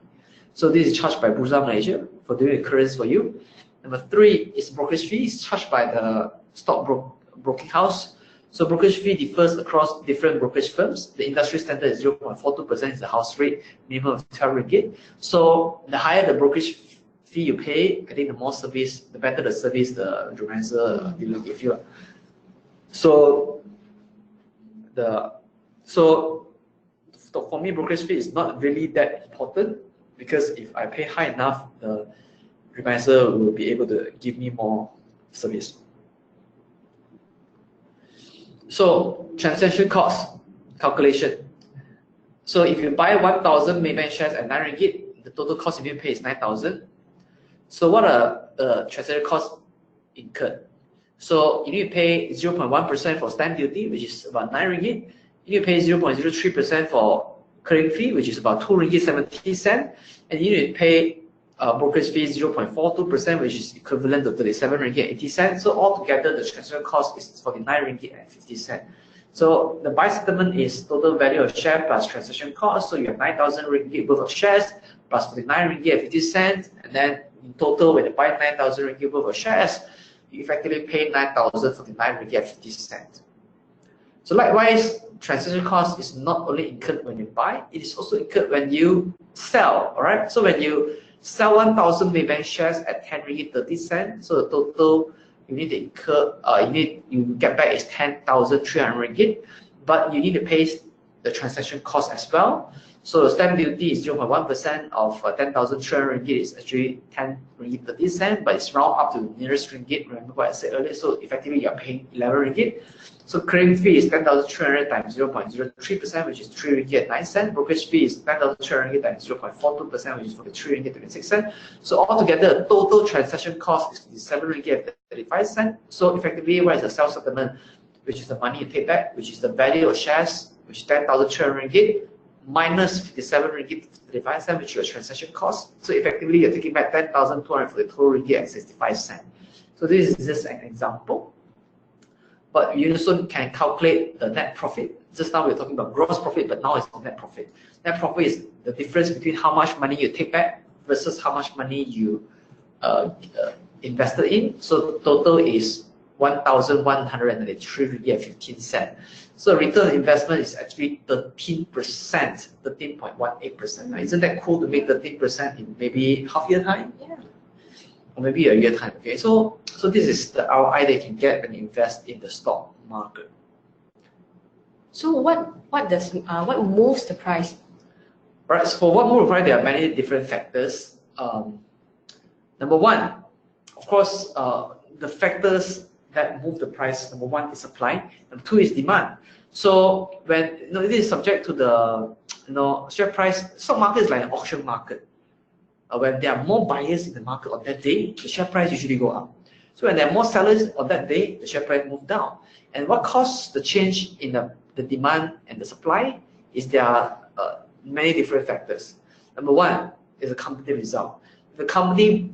So this is charged by Bursa Malaysia for doing the clearance for you. Number 3 is brokerage fee. It's charged by the stock broking house. So brokerage fee differs across different brokerage firms. The industry standard is 0.42% is the house rate, minimum of 12 ringgit. So the higher the brokerage fee you pay, I think the more service, the better the service the advisor will give you. So for me, brokerage fee is not really that important, because if I pay high enough, the advisor will be able to give me more service. So transaction cost calculation. So if you buy 1,000 Maybank shares at 9 ringgit, the total cost you need to pay is 9,000. So what are the transaction costs incurred? So you need to pay 0.1% for stamp duty, which is about 9 ringgit. You need to pay 0.03% for clearing fee, which is about 2 ringgit 70 cents, and you need to pay brokerage fee 0.42%, which is equivalent to 37 ringgit 80 cents. So altogether, the transaction cost is 49 ringgit and 50 cents. So the buy settlement is total value of share plus transaction cost. So you have 9,000 ringgit worth of shares plus 49 ringgit and 50 cents, and then in total, when you buy 9,000 ringgit worth of shares, you effectively pay 9,049 ringgit at 50 cents. So likewise, transaction cost is not only incurred when you buy, it is also incurred when you sell. All right. So when you sell 1,000 Maybank shares at 10 ringgit 30 cents, so the total you need to incur, you get back is 10,300 ringgit, but you need to pay the transaction cost as well. So the stamp duty is 0.1% of 10,300 ringgit is actually 10 ringgit 30 cents, but it's round up to the nearest ringgit. Remember what I said earlier? So effectively, you're paying 11 ringgit. So clearing fee is 10,300 times 0.03%, which is 3 ringgit 9 cents. Brokerage fee is 10,300 ringgit times 0.42%, which is 43 ringgit 26 cents. So altogether, the total transaction cost is 57 ringgit 35 cents. So effectively, what is the self settlement, which is the money you take back, which is the value of shares, which is 10,300 ringgit, minus 57 ringgit 35 cents, which is your transaction cost. So effectively, you're taking back 10,200 for the total ringgit and 65 cents. So this is just an example. But you also can calculate the net profit. Just now we're talking about gross profit, but now it's net profit. Net profit is the difference between how much money you take back versus how much money you invested in. So total is 1,193 ringgit 15 cents. So return on investment is actually 13%, 13.18%. Now, isn't that cool to make 13% in maybe half year time? Yeah. Or maybe a year time. Okay, so this is the ROI they can get when you invest in the stock market. So what moves the price? Right. So for what moves the price, there are many different factors. Number one, of course, the factors that move the price. Number one is supply. Number two is demand. So when it is subject to the share price, stock market is like an auction market. When there are more buyers in the market on that day, the share price usually go up. So when there are more sellers on that day, the share price move down. And what causes the change in the demand and the supply is there are many different factors. Number one is the company result. If the company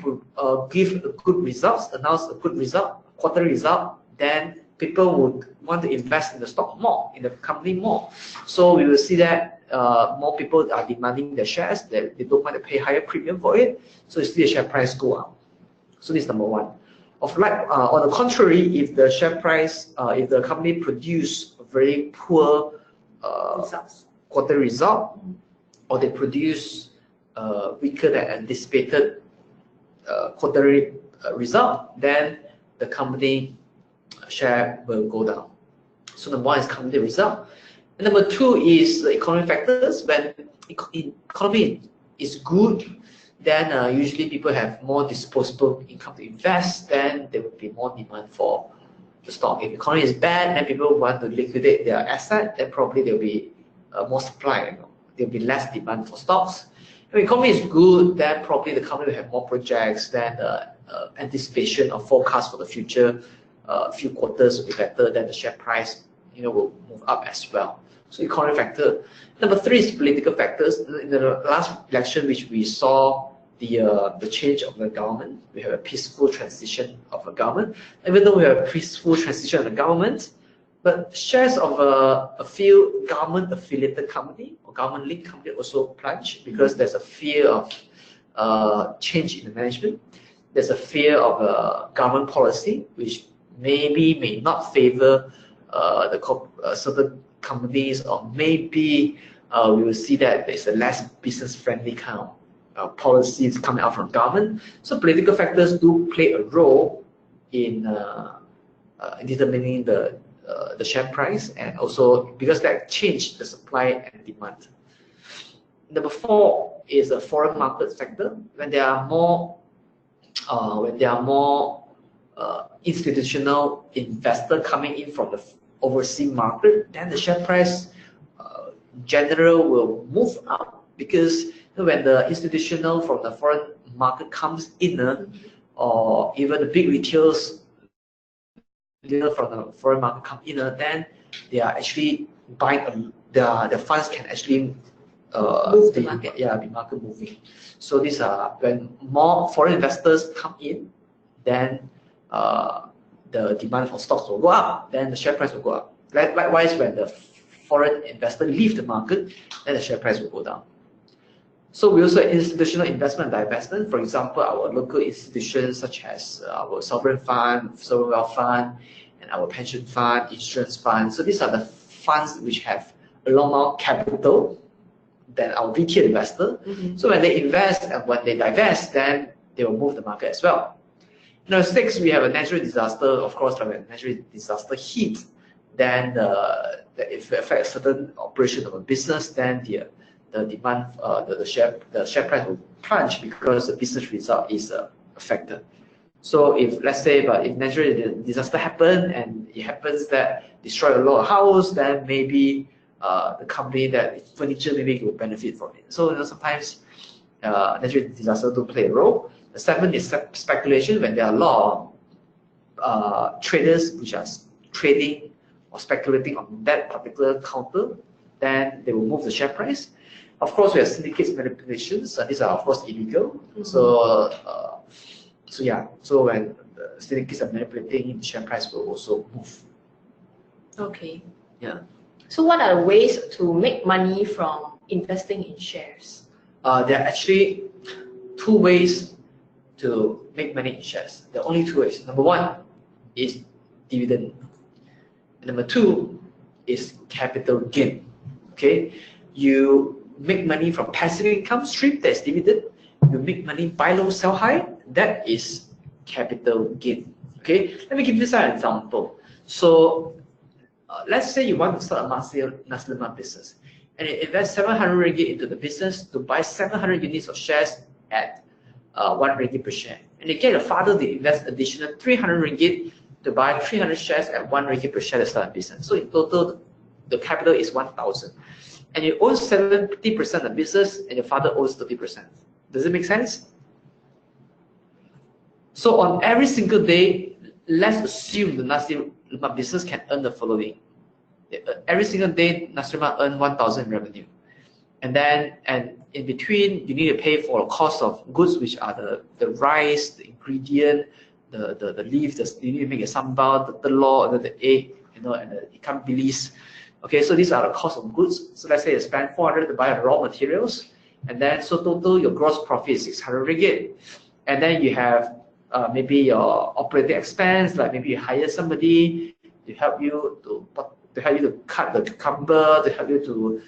give a good results, announce a good result, quarterly result, then people would want to invest in the stock more, in the company more. So we will see that more people are demanding the shares, that they don't want to pay higher premium for it. So you see the share price go up. So this is number one. On the contrary, if the share price, if the company produce a very poor quarter result, or they produce weaker than anticipated quarterly result, then the company share will go down. So number one is company result. And number two is the economic factors. When economy is good, then usually people have more disposable income to invest, then there will be more demand for the stock. If economy is bad and people want to liquidate their asset, then probably there will be more supply. There will be less demand for stocks. If economy is good, then probably the company will have more projects, then the anticipation or forecast for the future few quarters will be better, then the share price will move up as well. So economic factor. Number three is political factors. In the last election, which we saw the change of the government, we have a peaceful transition of a government. Even though we have a peaceful transition of the government, but shares of a few government-affiliated company or government-linked company also plunge because there's a fear of change in the management. There's a fear of government policy, which may not favor certain companies, or maybe we will see that there's a less business-friendly kind of policies coming out from government. So political factors do play a role in determining the share price, and also because that changed the supply and demand. Number four is a foreign market factor. When there are more institutional investor coming in from the overseas market, then the share price in general will move up, because when the institutional from the foreign market comes in, or even the big retailers from the foreign market come in, then they are actually buying, the funds can actually move the market. Be market moving. So these are when more foreign investors come in, then the demand for stocks will go up, then the share price will go up. Likewise, when the foreign investor leave the market, then the share price will go down. So we also have institutional investment and divestment. For example, our local institutions such as our sovereign fund, sovereign wealth fund, and our pension fund, insurance fund. So these are the funds which have a lot more capital than our retail investor. So when they invest and when they divest, then they will move the market as well. Number 6, we have a natural disaster. Of course, when a natural disaster hits, then if it affects certain operation of a business, then the demand, the share price will plunge because the business result is affected. So if let's say, if natural disaster happen and it happens that destroy a lot of house, then maybe the company that furniture maybe will benefit from it. So sometimes natural disaster do play a role. The 7th is speculation, when there are a lot of traders which are trading or speculating on that particular counter, then they will move the share price. Of course, we have syndicates manipulations. These are of course illegal. So when the syndicates are manipulating, the share price will also move. Okay. Yeah. So what are the ways to make money from investing in shares? There are actually 2 ways to make money in shares. There are only 2 ways. Number 1 is dividend. And number 2 is capital gain. Okay, you make money from passive income stream, that's dividend. You make money buy low, sell high, that is capital gain. Okay, let me give you an example. So let's say you want to start a nasi lemak business, and you invest 700 ringgit into the business to buy 700 units of shares at 1 ringgit per share, and you get your father to invest additional 300 ringgit to buy 300 shares at 1 ringgit per share to start a business. So in total, the capital is 1,000, and you own 70% of the business, and your father owns 30%. Does it make sense? So on every single day, let's assume the nasi lemak business can earn the following. Every single day, nasi lemak earn 1,000 revenue, and in between, you need to pay for the cost of goods, which are the rice, the ingredient, the leaf. You need to make a sambal, the telur, the egg, and the ikan bilis. Okay, so these are the cost of goods. So let's say you spend 400 to buy raw materials, and then so total your gross profit is 600 ringgit, and then you have maybe your operating expense, like maybe you hire somebody to help you to cut the cucumber, to help you to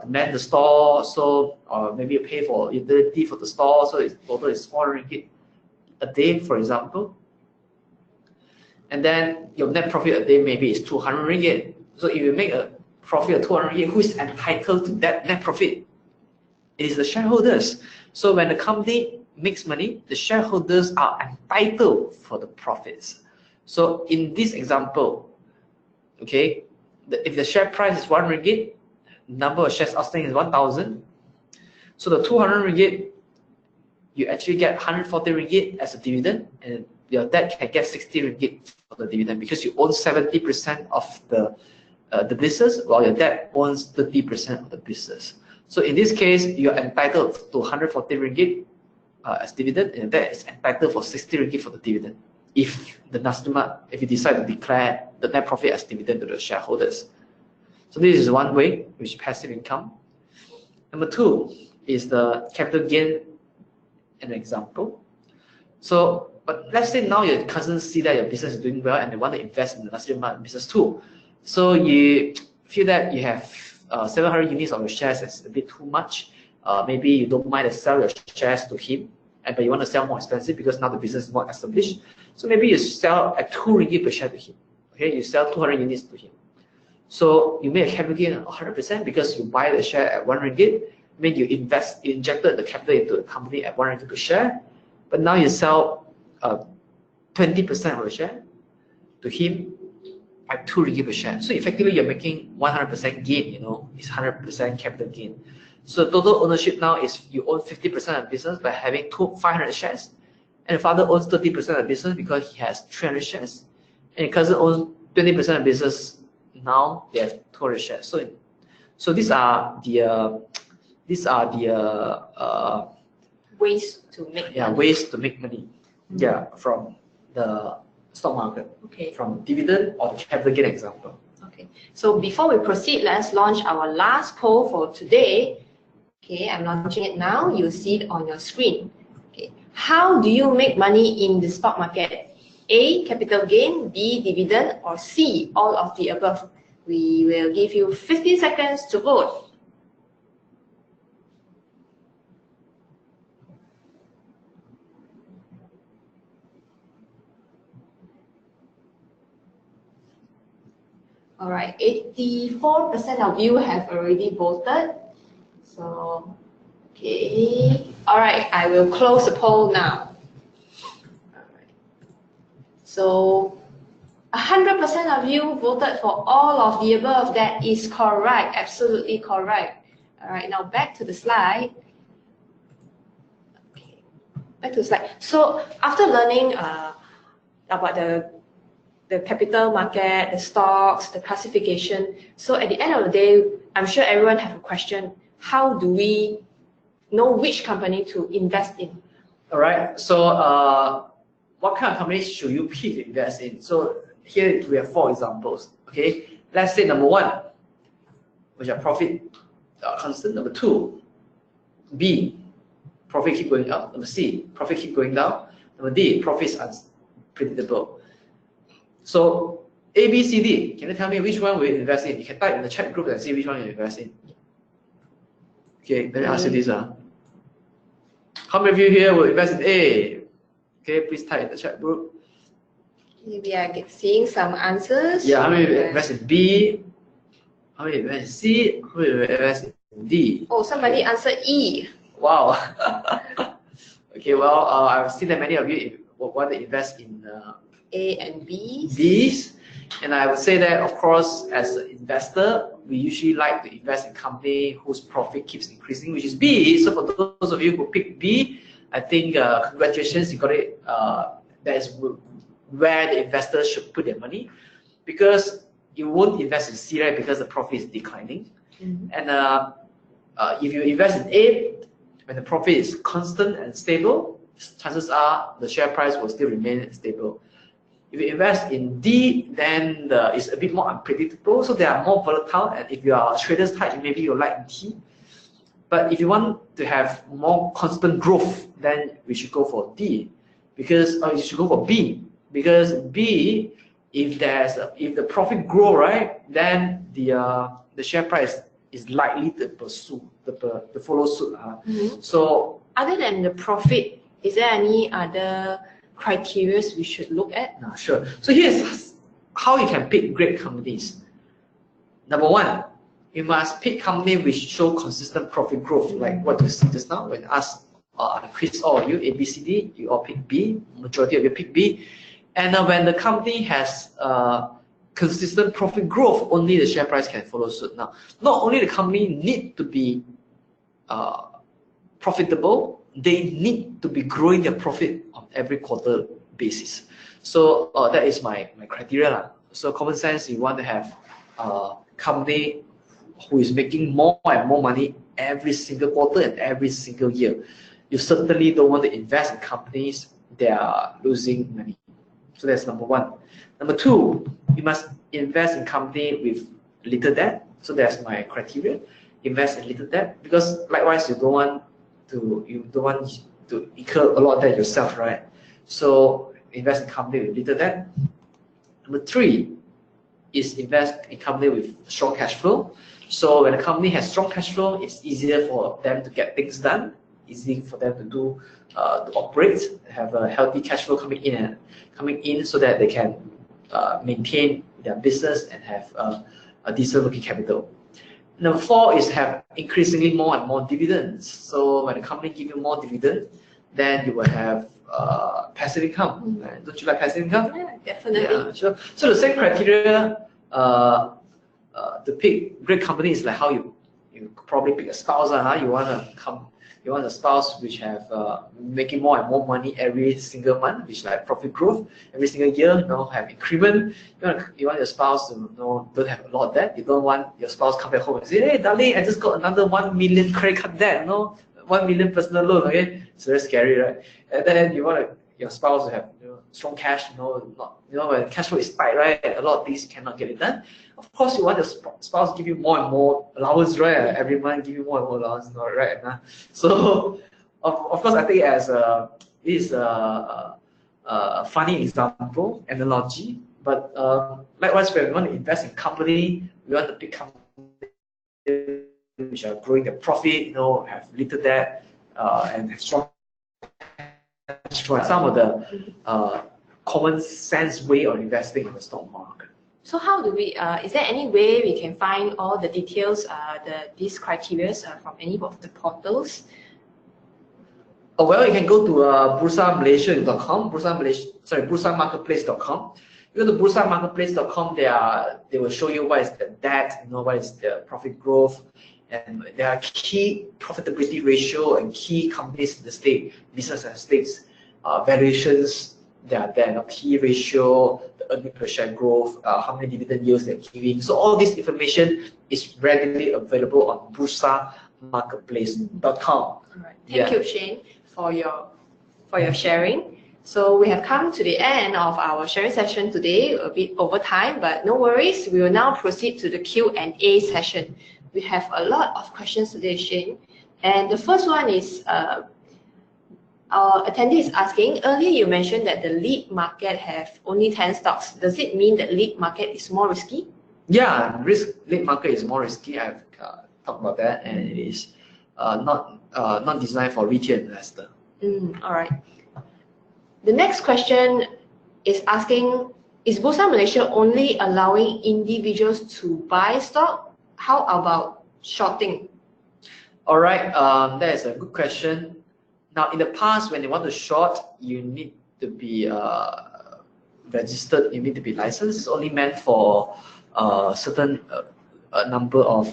man the store. So maybe you pay for utility for the store. So total is 400 ringgit a day, for example. And then your net profit a day maybe is 200 ringgit. So if you make a profit of 200 ringgit, who is entitled to that net profit? It is the shareholders. So when the company makes money, the shareholders are entitled for the profits. So in this example, okay, if the share price is 1 ringgit, number of shares outstanding is 1,000. So the 200 ringgit, you actually get 140 ringgit as a dividend, and your dad can get 60 ringgit for the dividend because you own 70% of the business, while your dad owns 30% of the business. So in this case, you're entitled to 140 ringgit as dividend, and that is entitled for 60 ringgit for the dividend if you decide to declare the net profit as dividend to the shareholders. So this is one way, which is passive income. Number 2 is the capital gain, an example. So, but let's say now your cousins see that your business is doing well and they want to invest in the nasi lemak business too. So you feel that you have 700 units of your shares is a bit too much. Maybe you don't mind to sell your shares to him, but you want to sell more expensive because now the business is more established. So maybe you sell at 2 ringgit per share to him. Okay, you sell 200 units to him. So you make a capital gain of 100% because you buy the share at 1 ringgit. I mean, you injected the capital into the company at 1 ringgit per share, but now you sell 20% of the share to him at 2 ringgit per share. So effectively, you're making 100% gain. It's 100% capital gain. So total ownership now is you own 50% of the business by having 500 shares, and the father owns 30% of the business because he has 300 shares, and your cousin owns 20% of the business. Now they have 200 shares. So these are the ways to make money. Ways to make money. From the stock market. Okay. From dividend or capital gain example. Okay. So before we proceed, let's launch our last poll for today. Okay, I'm launching it now. You'll see it on your screen. Okay, how do you make money in the stock market? A, capital gain, B, dividend, or C, all of the above. We will give you 15 seconds to vote. All right, 84% of you have already voted. So, okay. All right, I will close the poll now. All right. So, 100% of you voted for all of the above. That is correct, absolutely correct. All right, now back to the slide. Okay, back to the slide. So, after learning about the capital market, the stocks, the classification. So at the end of the day, I'm sure everyone have a question. How do we know which company to invest in? All right. So what kind of companies should you pick to invest in? So here we have 4 examples. Okay. Let's say number 1, which are profit constant. Number 2, B, profit keep going up. Number C, profit keep going down. Number D, profit is unpredictable. So A, B, C, D, can you tell me which one will you invest in? You can type in the chat group and see which one you invest in. Okay, let me ask you this. How many of you here will invest in A? Okay, please type in the chat group. We are seeing some answers. Yeah, how many will invest in B? How many will invest in C? How many will invest in D? Oh, somebody answered E. Wow. Okay, well, I've seen that many of you want to invest in A and B. B's, and I would say that, of course, as an investor, we usually like to invest in company whose profit keeps increasing, which is B. So for those of you who pick B, I think congratulations, you got it. That is where the investors should put their money, because you won't invest in C, right? Because the profit is declining. And if you invest in A, when the profit is constant and stable, chances are the share price will still remain stable. If you invest in D, then it's a bit more unpredictable, so they are more volatile. And if you are a trader's type, maybe you like T. But if you want to have more constant growth, then we should go for D, because you should go for B, because B, if the profit grow, right, then the share price is likely to follow suit. So other than the profit, is there any other criteria we should look at? Sure. So here's how you can pick great companies. Number 1, you must pick companies which show consistent profit growth, like what you see just now. When asked quiz, all of you, A, B, C, D, you all pick B. Majority of you pick B. And when the company has consistent profit growth, only the share price can follow suit. Now, not only the company need to be profitable, they need to be growing their profit on every quarter basis. So that is my criteria. So common sense, you want to have a company who is making more and more money every single quarter and every single year. You certainly don't want to invest in companies that are losing money. So that's number 1. Number 2, you must invest in company with little debt. So that's my criteria. Invest in little debt, because likewise you don't want to incur a lot of debt yourself, right? So invest in company with little debt. Number 3 is invest in company with strong cash flow. So when a company has strong cash flow, it's easier for them to get things done, easy for them to to operate, have a healthy cash flow coming in, so that they can maintain their business and have a decent working capital. Number 4 is have increasingly more and more dividends. So when the company gives you more dividend, then you will have passive income. Right? Don't you like passive income? Yeah, definitely. Yeah, sure. So the same criteria to pick great company is like how you probably pick a spouse. You want a spouse which have making more and more money every single month, which like profit growth every single year. Have increment. You want your spouse to don't have a lot of debt. You don't want your spouse come back home and say, "Hey, darling, I just got another 1 million credit card debt. 1 million personal loan." Okay, it's very scary, right? And then you want your spouse to have strong cash, when cash flow is tight, right? A lot of things cannot get it done. Of course, you want the spouse to give you more and more allowance, right? Every month give you more and more allowance, right? So, of course, I think as this is a funny example, analogy. But likewise, when we want to invest in company, we want to pick company which are growing their profit, have little debt, and have strong cash flow. Some of the common sense way of investing in the stock market. So how do we, is there any way we can find all the details, these criteria from any of the portals? Oh, well, you can go to bursaMalaysia.com, bursamarketplace.com. You go to bursamarketplace.com, they will show you what is the debt, what is the profit growth, and there are key profitability ratio and key companies in the state, business and states, valuations. They are there, key ratio, the earning per share growth, how many dividend yields they're giving. So all this information is readily available on bursamarketplace.com. All right. Thank you, Shane, for your sharing. So we have come to the end of our sharing session today, a bit over time, but no worries. We will now proceed to the Q&A session. We have a lot of questions today, Shane. And the first one is, our attendee is asking, earlier you mentioned that the lead market have only 10 stocks. Does it mean that lead market is more risky? Yeah, lead market is more risky. I've talked about that, and it is not designed for retail investor. All right. The next question is asking, is Bursa Malaysia only allowing individuals to buy stock? How about shorting? All right, that is a good question. Now, in the past, when you want to short, you need to be registered, you need to be licensed. It's only meant for a certain number of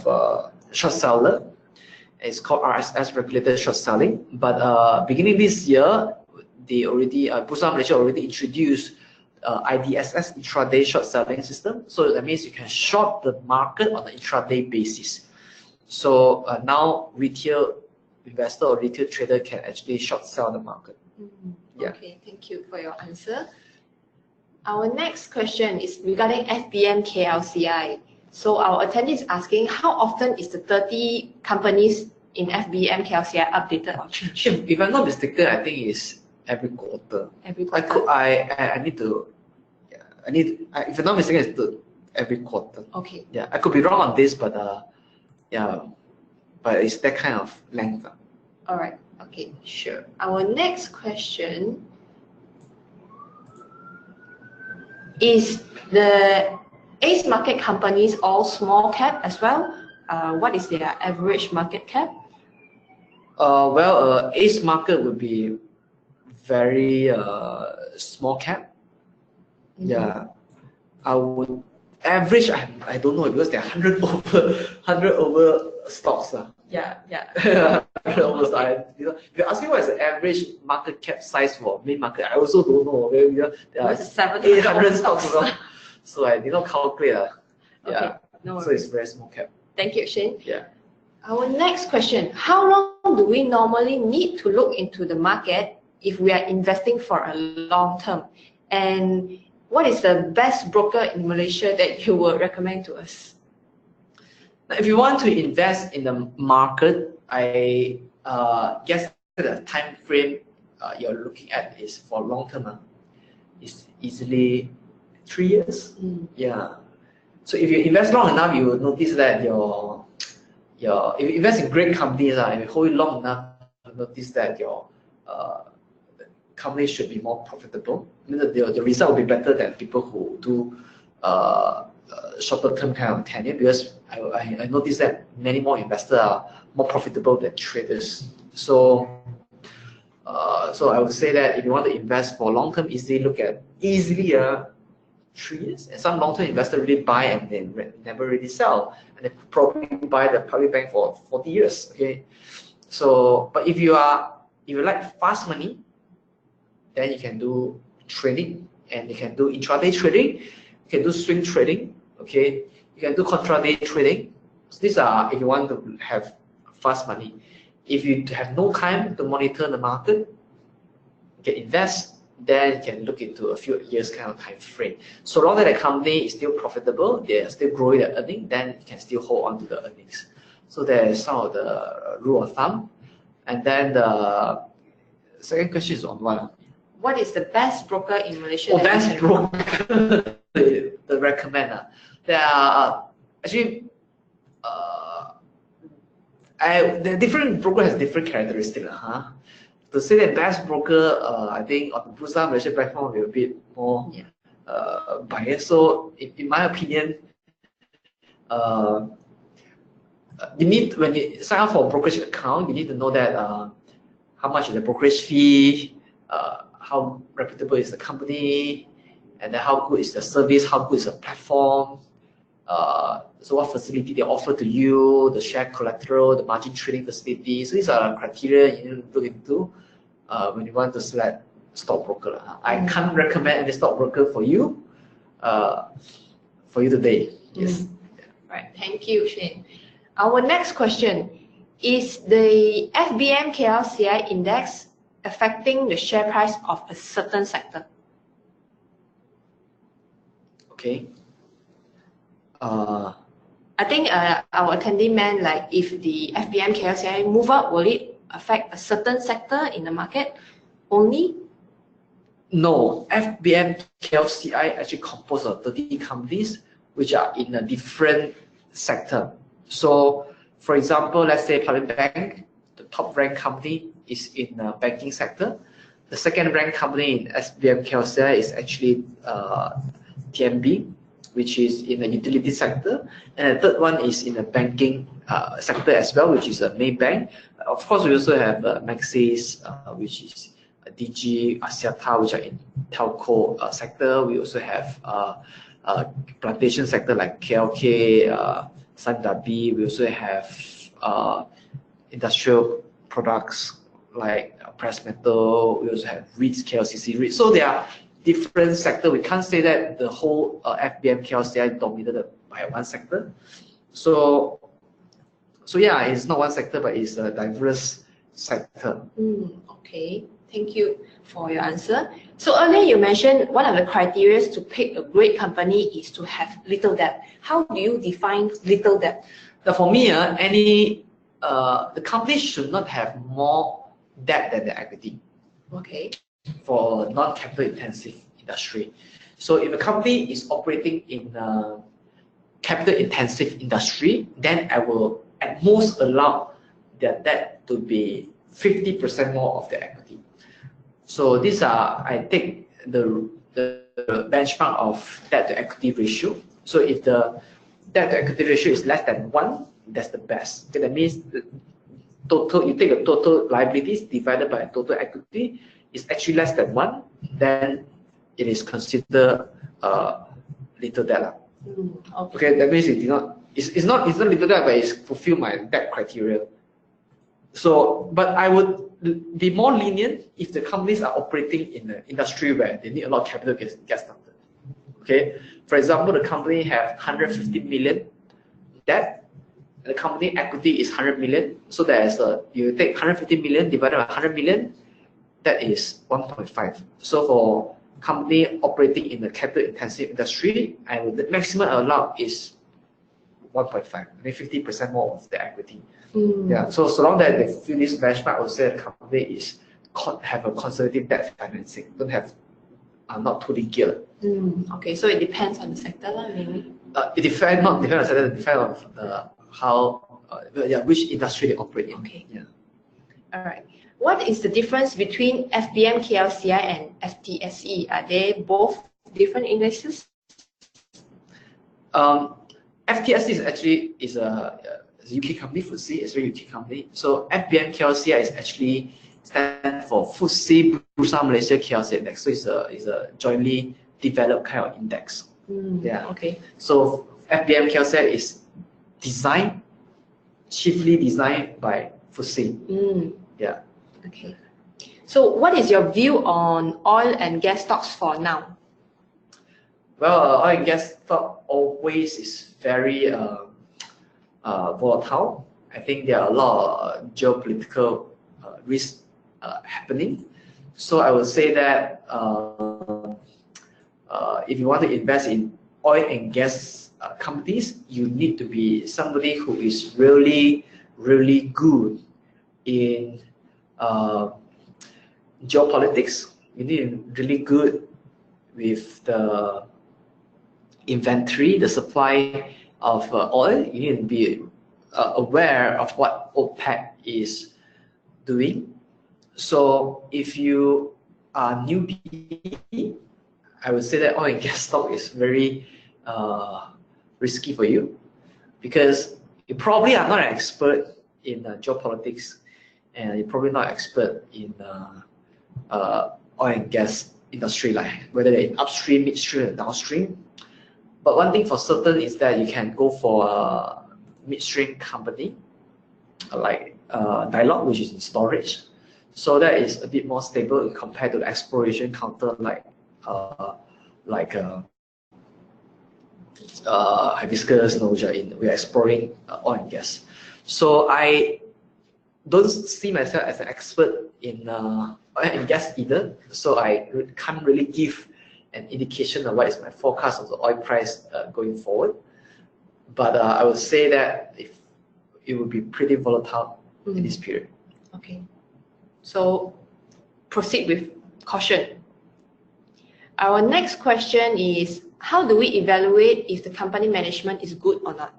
short seller. It's called RSS, regulated short selling. But beginning this year, Bursa Malaysia already introduced IDSS, intraday short selling system. So that means you can short the market on an intraday basis. So now retail investor or retail trader can actually short sell the market. Yeah. Okay, thank you for your answer. Our next question is regarding FBMKLCI. So our attendee is asking, how often is the 30 companies in FBMKLCI updated or changed? If I'm not mistaken, I think it's every quarter. Every quarter. If I'm not mistaken, it's every quarter. Okay. Yeah, I could be wrong on this, but yeah, but it's that kind of length. All right. Okay, sure. Our next question is, the ACE market companies all small cap as well? What is their average market cap? Well, ACE market would be very small cap. Yeah, I would average. I don't know, because there are 100 over stocks. Yeah. 100 over stocks. If you ask me what is the average market cap size for main market, I also don't know. There are 800 stocks. So I did not calculate. Yeah. Okay, no worries. So it's very small cap. Thank you, Shane. Yeah. Our next question, how long do we normally need to look into the market if we are investing for a long term? And what is the best broker in Malaysia that you would recommend to us? Now, if you want to invest in the market, I guess the time frame you're looking at is for long term. It's easily 3 years. Yeah. So if you invest long enough, you will notice that if you invest in great companies and you hold it long enough, you notice that your company should be more profitable. I mean, the result will be better than people who do shorter term kind of tenure, because I noticed that many more investors are more profitable than traders. So I would say that if you want to invest for long term, easily 3 years. And some long term investors really buy and they never really sell, and they probably buy the public bank for 40 years. Okay, so but if you like fast money, then you can do trading, and you can do intraday trading, you can do swing trading. Okay, you can do contraday trading. So these are if you want to have fast money. If you have no time to monitor the market, you can invest then you can look into a few years kind of time frame. So long that the company is still profitable, they are still growing their earnings, then you can still hold on to the earnings. So there's some of the rule of thumb. And then the second question is on what? What is the best broker in Malaysia? Oh, best broker the recommend. There are actually the different broker has different characteristics. To say that best broker, I think on the Bursa Malaysia platform will be a bit more biased. So in my opinion, you need, when you sign up for a brokerage account, you need to know that how much is the brokerage fee, how reputable is the company, and then how good is the service, how good is the platform, so what facility they offer to you, the share collateral, the margin trading facility. So these are criteria you need to look into when you want to select stockbroker. I can't recommend any stockbroker for you today. Yes. Right. Thank you, Shane. Our next question is: the FBMKLCI index affecting the share price of a certain sector? Okay. I think our attendee meant, like, if the FBMKLCI move up, will it affect a certain sector in the market only? No, FBMKLCI actually composed of 30 companies which are in a different sector. So, for example, let's say Public Bank, the top ranked company is in the banking sector. The second ranked company in FBMKLCI is actually TMB, which is in the utility sector, and the third one is in the banking sector as well, which is a Maybank. Of course, we also have Maxis, which is DG, Axiata, which are in telco sector. We also have plantation sector like KLK, Sandabi. We also have industrial products like press metal. We also have REITs, KLCC REITs. So there are different sector. We can't say that the whole FBMKLCI dominated by one sector. So yeah, it's not one sector, but it's a diverse sector. Okay, thank you for your answer. So earlier you mentioned one of the criteria to pick a great company is to have little debt. How do you define little debt? Now for me, the company should not have more debt than the equity. Okay. For non-capital intensive industry. So if a company is operating in a capital intensive industry, then I will at most allow their debt to be 50% more of the equity. So these are, I take the benchmark of debt to equity ratio. So if the debt to equity ratio is less than 1, that's the best. Okay, that means the total, you take the total liabilities divided by total equity is actually less than 1, then it is considered little debt. Okay, that means it did not. It's not little debt, but it's fulfill my debt criteria. So, but I would be more lenient if the companies are operating in an industry where they need a lot of capital to get started. Okay, for example, the company have 150 million debt. The company equity is 100 million. So there's you take 150 million divided by 100 million. That is 1.5. So for company operating in the capital intensive industry, the maximum allowed is 1.5. I mean 50% more of the equity. Yeah. So long that they fulfill this benchmark, I would say the company is have a conservative debt financing. Don't have not too geared. Okay. So it depends on the sector, maybe. It depends on the sector. It depends on which industry they operate in. Okay. Yeah. All right. What is the difference between FBMKLCI and FTSE? Are they both different indexes? FTSE is actually a UK company. FTSE is a UK company. So FBMKLCI is actually stand for FTSE Bursa Malaysia KLCI index. So it's a jointly developed kind of index. Yeah. Okay. So FBMKLCI is chiefly designed by FTSE. Yeah. Okay. So what is your view on oil and gas stocks for now? Well, oil and gas stock always is very volatile. I think there are a lot of geopolitical risks happening. So I would say that if you want to invest in oil and gas companies, you need to be somebody who is really, really good in geopolitics. You need to be really good with the inventory, the supply of oil. You need to be aware of what OPEC is doing. So if you are newbie, I would say that oil and gas stock is very risky for you, because you probably are not an expert in geopolitics, and you're probably not an expert in oil and gas industry, like whether they're in upstream, midstream, and downstream. But one thing for certain is that you can go for a midstream company like Dialog, which is in storage. So that is a bit more stable compared to the exploration counter like Hibiscus, Noja. We're exploring oil and gas. So I don't see myself as an expert in oil and gas either. So I can't really give an indication of what is my forecast of the oil price going forward. But I would say that it will be pretty volatile in this period. Okay. So proceed with caution. Our next question is, how do we evaluate if the company management is good or not?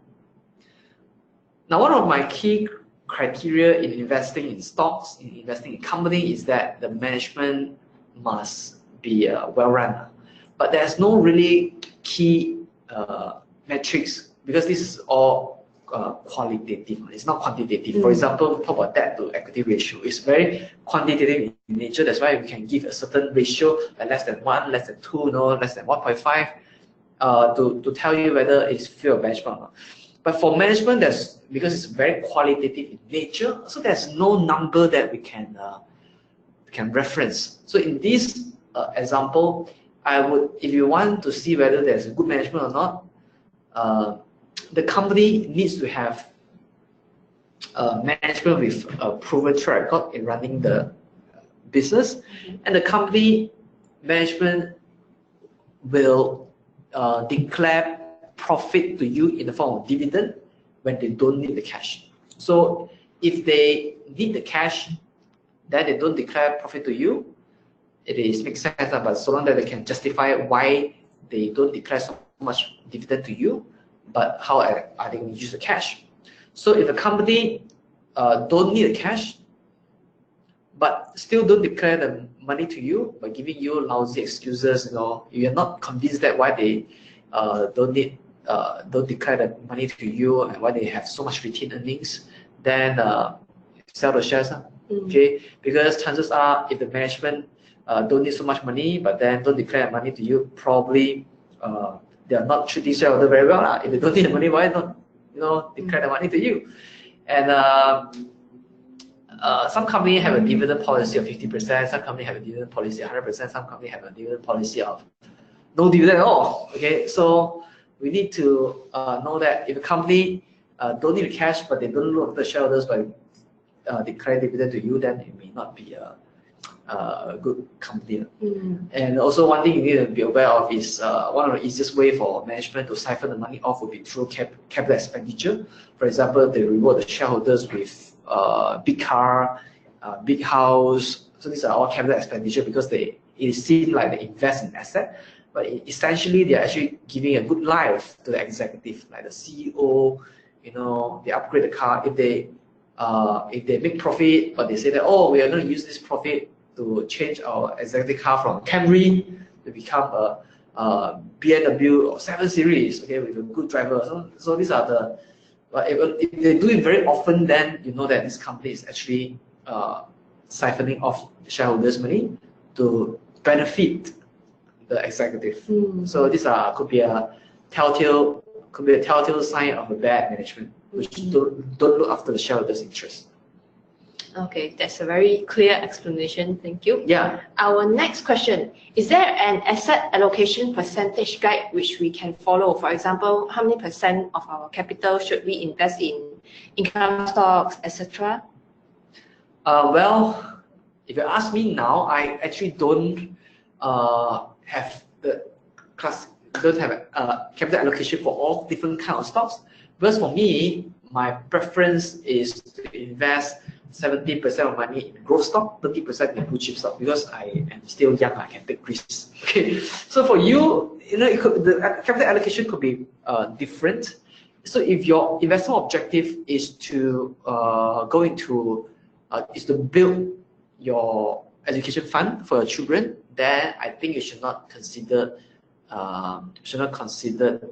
Now, one of my key criteria in investing in stocks, in investing in company, is that the management must be well run. But there's no really key metrics, because this is all qualitative. It's not quantitative. For example, talk about debt to equity ratio. It's very quantitative in nature. That's why we can give a certain ratio, like less than 1, less than 2, less than 1.5, to tell you whether it's fit of benchmark or not. But for management, because it's very qualitative in nature, so there's no number that we can reference. So in this example, I would, if you want to see whether there's a good management or not, the company needs to have management with a proven track record in running the business, and the company management will declare profit to you in the form of dividend when they don't need the cash. So if they need the cash, then they don't declare profit to you. It makes sense, but so long that they can justify why they don't declare so much dividend to you, but how are they going to use the cash? So if a company don't need the cash, but still don't declare the money to you by giving you lousy excuses, you're not convinced that why they don't declare the money to you and why they have so much retained earnings, then sell the shares. Okay, because chances are, if the management don't need so much money, but then don't declare money to you, probably they are not treating shareholder very well. If they don't need the money, why not declare the money to you? And some companies have a dividend policy of 50%, some companies have a dividend policy of 100%, some companies have a dividend policy of no dividend at all. Okay, so we need to know that if a company don't need the cash, but they don't look after the shareholders by declare dividend to you, then it may not be a good company. And also, one thing you need to be aware of is one of the easiest way for management to siphon the money off would be through capital expenditure. For example, they reward the shareholders with big car, big house. So these are all capital expenditure because it seems like they invest in asset, but essentially they are actually giving a good life to the executive, like the CEO. They upgrade the car. If they make profit, but they say that, oh, we are going to use this profit to change our executive car from Camry to become a BMW or 7 Series, okay, with a good driver. So these are the. But if they do it very often, then you know that this company is actually siphoning off shareholders' money to benefit the executive. So this could be a telltale sign of a bad management, which don't look after the shareholders' interest. Okay, that's a very clear explanation. Thank you. Yeah. Our next question, is there an asset allocation percentage guide which we can follow? For example, how many % of our capital should we invest in income stocks, etc.? Well, If you ask me now, I actually don't have the capital allocation for all different kind of stocks. Because for me, my preference is to invest 70% of money in growth stock, 30% in blue chip stock, because I am still young, I can take risks. Okay, so for you, the capital allocation could be different. So if your investment objective is to is to build your education fund for your children, then I think you should not consider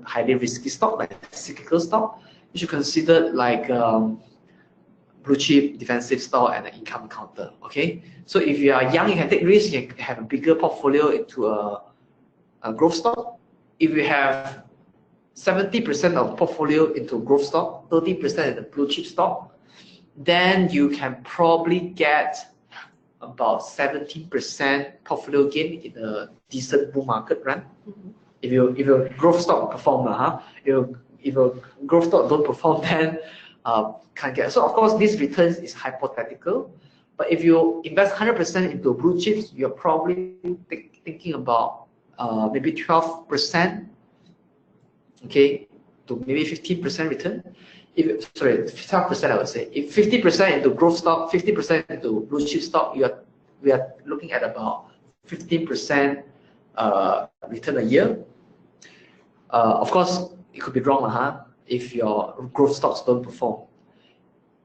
highly risky stock like cyclical stock. You should consider like blue chip defensive stock and an income counter. Okay, so if you are young, you can take risks. You can have a bigger portfolio into a growth stock. If you have 70% of portfolio into growth stock, 30% in the blue chip stock, then you can probably get about 17% portfolio gain in a decent bull market run. If your growth stock perform, if your growth stock don't perform, then can't get. So of course, this returns is hypothetical. But if you invest 100% into blue chips, you're probably thinking about maybe 12%, okay, to maybe 15% return. Sorry, 12% I would say. If 50% into growth stock, 50% into blue chip stock, we are looking at about 15% return a year. Of course, it could be wrong, if your growth stocks don't perform.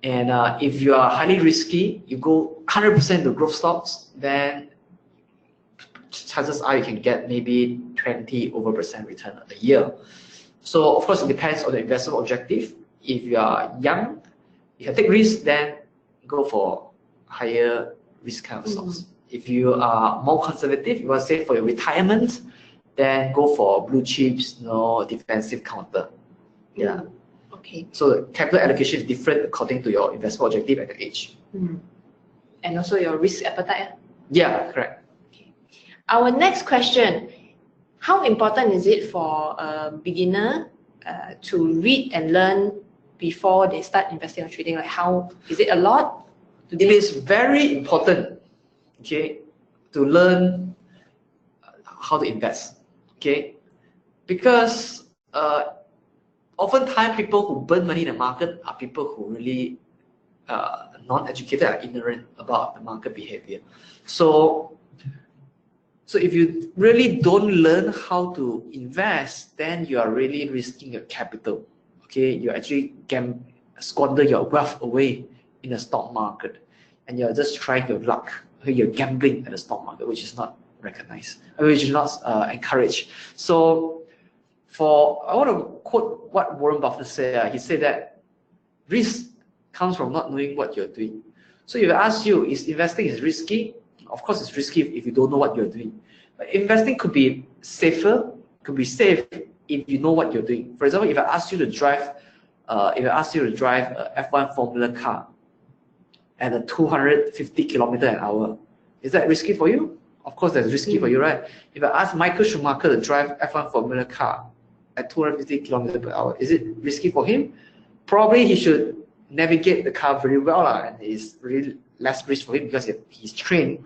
And if you are highly risky, you go 100% into growth stocks, then chances are you can get maybe 20% return a year. So of course, it depends on the investment objective. If you are young, you can take risks, then go for higher risk kind of stocks. If you are more conservative, you want to save for your retirement, then go for blue chips, defensive counter. Yeah. Okay. So capital allocation is different according to your investment objective at the age. And also your risk appetite. Yeah, correct. Okay. Our next question: how important is it for a beginner to read and learn before they start investing or trading? Like, how is it a lot? It is very important, okay, to learn how to invest, okay, because oftentimes people who burn money in the market are people who really non-educated or ignorant about the market behavior. So if you really don't learn how to invest, then you are really risking your capital. Okay, you actually can squander your wealth away in the stock market, and you're just trying your luck. You're gambling at the stock market, which is not recognized, which is not encouraged. So, I want to quote what Warren Buffett said. He said that risk comes from not knowing what you're doing. So if I ask you, is investing risky? Of course, it's risky if you don't know what you're doing. But investing could be safer, could be safe if you know what you're doing. For example, if I ask you to drive, a F1 Formula car at a 250 km/h, is that risky for you? Of course, that's risky for you, right? If I ask Michael Schumacher to drive F1 Formula car at 250 km/h, is it risky for him? Probably he should navigate the car very well, and it's really less risk for him because he's trained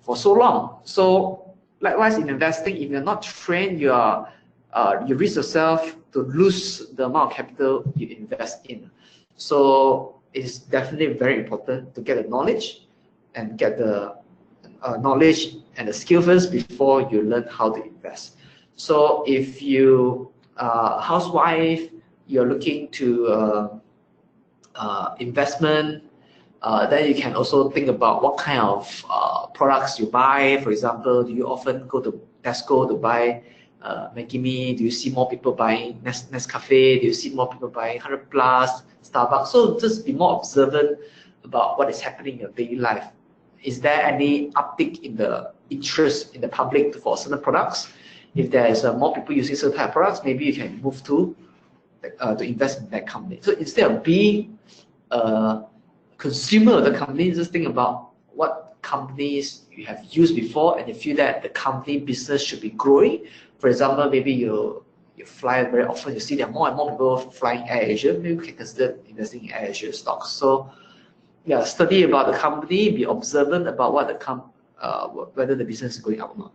for so long. So likewise in investing, if you're not trained, you risk yourself to lose the amount of capital you invest in. So it's definitely very important to get the knowledge and get the knowledge and the skill first before you learn how to invest. So if you are a housewife, you're looking to investment, then you can also think about what kind of products you buy. For example, do you often go to Tesco to buy Maggi Mee? Do you see more people buying Nescafe? Do you see more people buying 100 Plus, Starbucks? So just be more observant about what is happening in your daily life. Is there any uptick in the interest in the public for certain products? If there is more people using certain type of products, maybe you can move to invest in that company. So instead of being a consumer of the company, just think about what companies you have used before and you feel that the company business should be growing. For example, maybe you fly very often, you see there are more and more people flying Air Asia, maybe you can consider investing in Air Asia stocks. So yeah, study about the company, be observant about what whether the business is going up or not.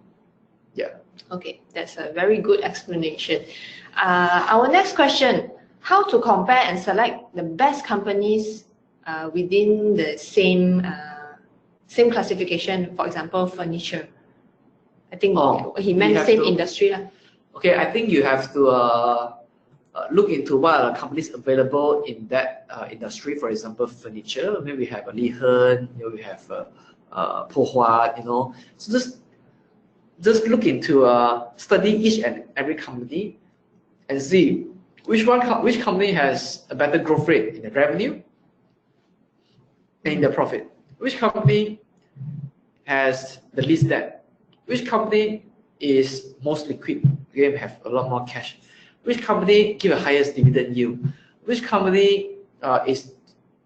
Yeah. Okay, that's a very good explanation. Our next question, how to compare and select the best companies within the same classification, for example, furniture. I think he meant same industry. Okay, I think you have to look into what are the companies available in that industry. For example, furniture. Maybe we have a Lihen, we have Pohua, So just look into study each and every company and see which company has a better growth rate in the revenue and in the profit. Which company has the least debt? Which company is most liquid? Again, have a lot more cash. Which company give the highest dividend yield? Which company is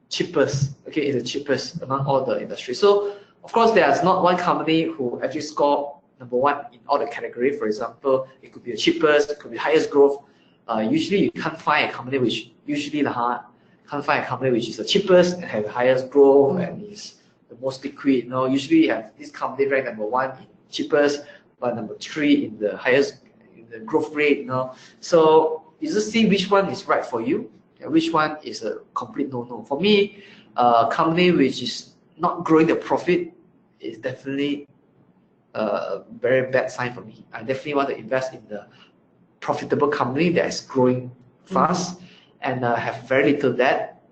cheapest? Okay, is the cheapest among all the industry. So of course, there's not one company who actually score #1 in all the category. For example, it could be the cheapest, it could be highest growth. Usually, you can't find a company which can't find a company which is the cheapest and have the highest growth and is the most liquid. Usually you have this company ranked #1 in cheapest, but #3 in the highest in the growth rate. So you just see which one is right for you, and which one is a complete no-no. For me, a company which is not growing the profit is definitely a very bad sign for me. I definitely want to invest in the profitable company that is growing fast and have very little debt,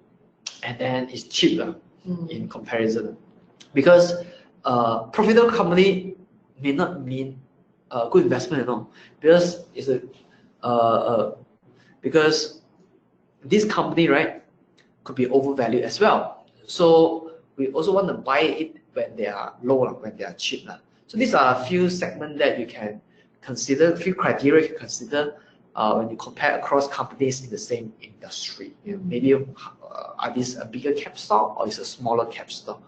and then it's cheap in comparison. Because profitable company may not mean good investment at all, because it's because this company, right, could be overvalued as well. So we also want to buy it when they are low, when they are cheap. So these are a few segments that you can consider, a few criteria you can consider when you compare across companies in the same industry. Maybe are these a bigger cap stock or is a smaller cap stock?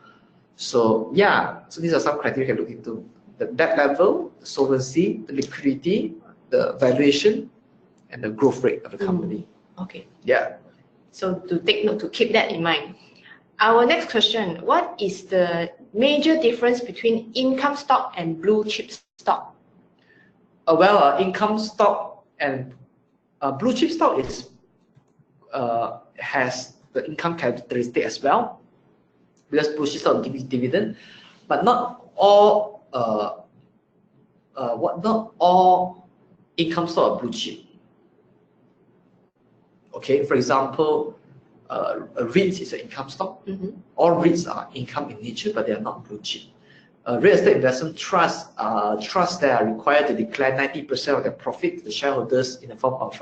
So yeah, so these are some criteria you can look into: the debt level, the solvency, the liquidity, the valuation, and the growth rate of the company. Okay. Yeah. So to take note, to keep that in mind. Our next question, what is the major difference between income stock and blue chip stock? Income stock and blue chip stock is has the income characteristic as well, because blue chip stock gives dividend, but not all not all income stock are blue chip. Okay, for example, REITs is an income stock. All REITs are income in nature, but they are not blue chip. Real estate investment trusts that are required to declare 90% of their profit to the shareholders in the form of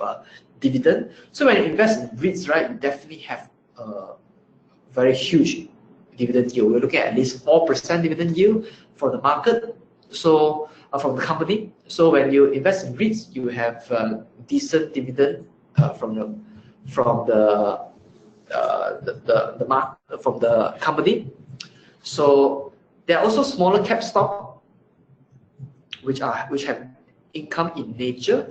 dividend. So when you invest in REITs, right, you definitely have a very huge dividend yield. We're looking at least 4% dividend yield for the market. So from the company. So when you invest in REITs, you have decent dividend from the company. So there are also smaller cap stock which have income in nature.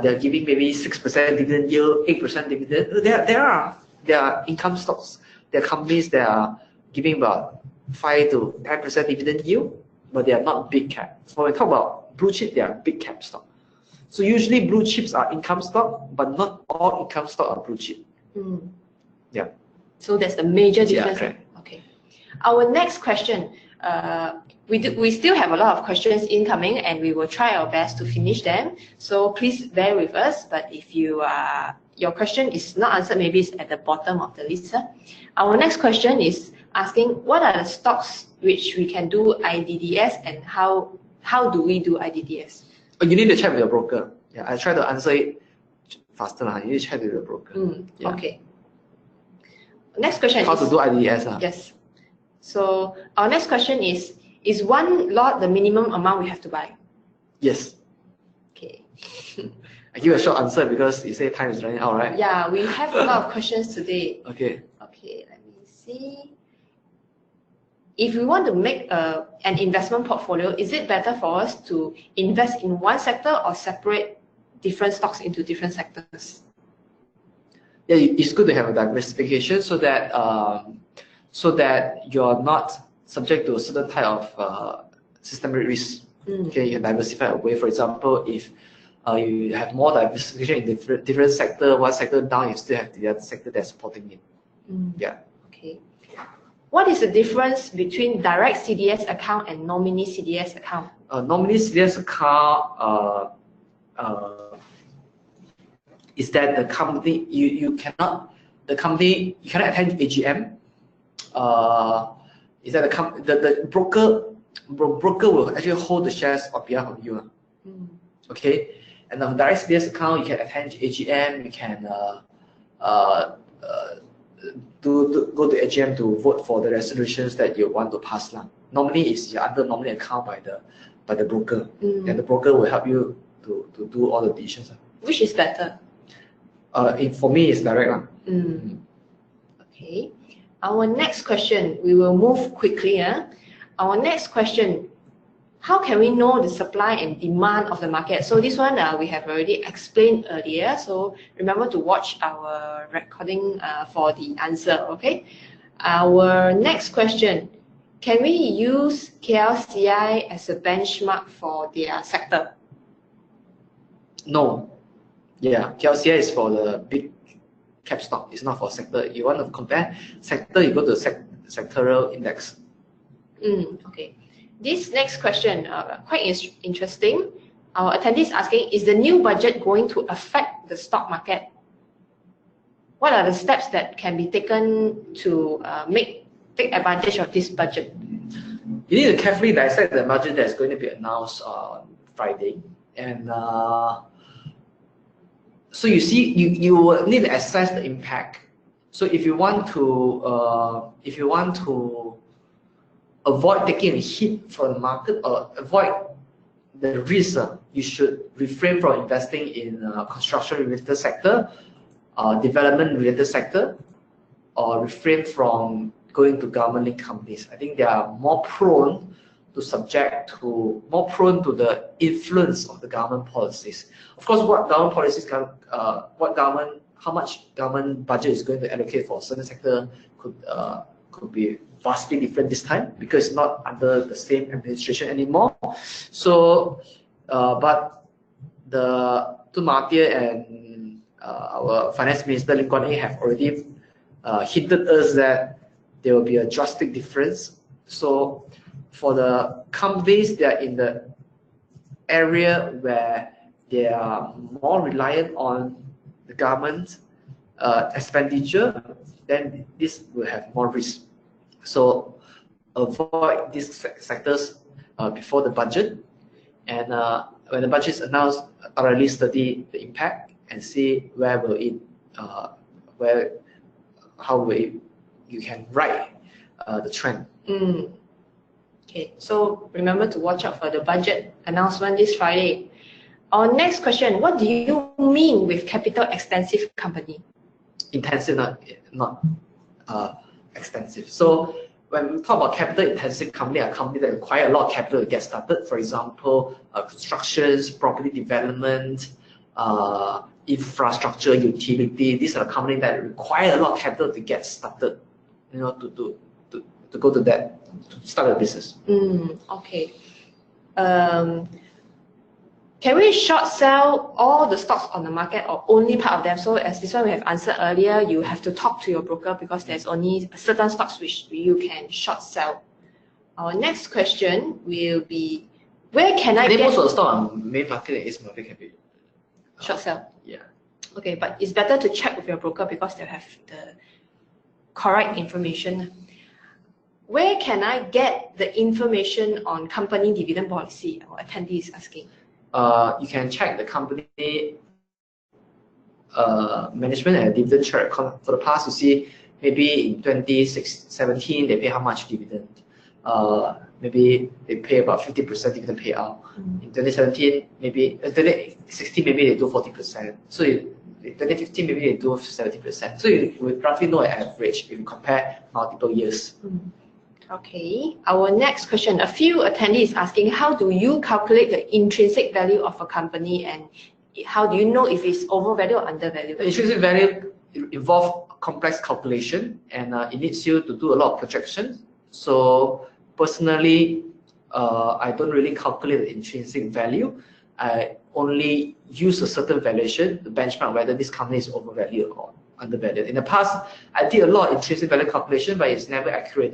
They are giving maybe 6% dividend yield, 8% dividend. There are income stocks. There are companies that are giving about 5 to 10% dividend yield, but they are not big cap. So when we talk about blue chip, they are big cap stock. So usually blue chips are income stock, but not all income stock are blue chip. Yeah. So that's the major difference. Yeah, okay. Our next question. We still have a lot of questions incoming, and we will try our best to finish them. So please bear with us. But if your question is not answered, maybe it's at the bottom of the list. Our next question is asking, what are the stocks which we can do IDDS, and how do we do IDDS? Oh, you need to check with your broker. Yeah, I try to answer it faster. You need to check with your broker. Yeah. Okay. Next question how to do IDDS? Yes. So our next question is one lot the minimum amount we have to buy? Yes. Okay. I give a short answer because you say time is running out, right? Yeah, we have a lot of questions today. Okay. Okay, let me see. If we want to make an investment portfolio, is it better for us to invest in one sector or separate different stocks into different sectors? Yeah, it's good to have a diversification so that so that you're not subject to a certain type of systemic risk. Okay, you can diversify away. For example, if you have more diversification in different sector, one sector down, you still have the other sector that's supporting it. Yeah. Okay. What is the difference between direct CDS account and nominee CDS account? Nominee CDS account is that the company you cannot attend AGM. Is that the broker will actually hold the shares on behalf of you. Okay, and on direct CDS account, you can attend AGM. You can go to AGM to vote for the resolutions that you want to pass. Normally, it's under nominee account by the broker, and the broker will help you to do all the decisions. Which is better? For me, it's direct. Okay. Our next question, we will move quickly. Our next question, how can we know the supply and demand of the market? So this one we have already explained earlier. So remember to watch our recording for the answer, okay? Our next question, can we use KLCI as a benchmark for their sector? No. Yeah, KLCI is for the big cap stock. It's not for sector. You want to compare sector, you go to sectoral index. Okay. This next question, quite interesting. Our attendee is asking, is the new budget going to affect the stock market? What are the steps that can be taken to take advantage of this budget? You need to carefully dissect the budget that's going to be announced on Friday, and so you see, you will need to assess the impact. So if you want to avoid taking a hit from the market or avoid the risk, you should refrain from investing in construction-related sector, development-related sector, or refrain from going to government-linked companies. I think they are more prone to the influence of the government policies. Of course, how much government budget is going to allocate for a certain sector could be vastly different this time because it's not under the same administration anymore. So, but the Tun Mahathir and our Finance Minister Lim Guan Eng have already hinted us that there will be a drastic difference. So, for the companies that are in the area where they are more reliant on the government expenditure, then this will have more risk. So avoid these sectors before the budget, and when the budget is announced, thoroughly study the impact and see where will it, you can ride the trend. Okay, so remember to watch out for the budget announcement this Friday. Our next question, what do you mean with capital extensive company? Intensive, not extensive. So when we talk about capital intensive company, a company that require a lot of capital to get started, for example, constructions, property development, infrastructure, utility, these are companies that require a lot of capital to get started, to go to that, to start a business. Okay. Can we short sell all the stocks on the market or only part of them? So as this one we have answered earlier, you have to talk to your broker because there's only certain stocks which you can short sell. Our next question will be, where can I get... Most of the stock on main market is market can be short sell? Yeah. Okay, but it's better to check with your broker because they have the correct information. Where can I get the information on company dividend policy? Our attendee is asking. You can check the company management and dividend track record for the past. You see, maybe in 2017 they pay how much dividend. Maybe they pay about 50% dividend payout. In 2017, maybe 2016, maybe they do 40%. So in 2015, maybe they do 70%. So you would roughly know an average if you compare multiple years. Okay, our next question. A few attendees asking, how do you calculate the intrinsic value of a company and how do you know if it's overvalued or undervalued? The intrinsic value it involves complex calculation, and it needs you to do a lot of projections. So personally, I don't really calculate the intrinsic value. I only use a certain valuation to benchmark whether this company is overvalued or undervalued. In the past, I did a lot of intrinsic value calculation, but it's never accurate.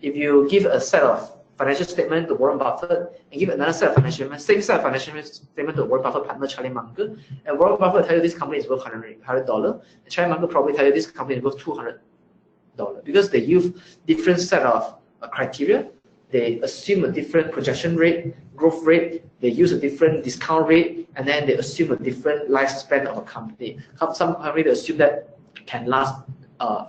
If you give a set of financial statement to Warren Buffett and give another set of financial statement, same set of financial statement to Warren Buffett partner Charlie Munger, and Warren Buffett tell you this company is worth $100, and Charlie Munger probably tell you this company is worth $200, because they use different set of criteria. They assume a different projection rate, growth rate, they use a different discount rate, and then they assume a different lifespan of a company. Some company they assume that can last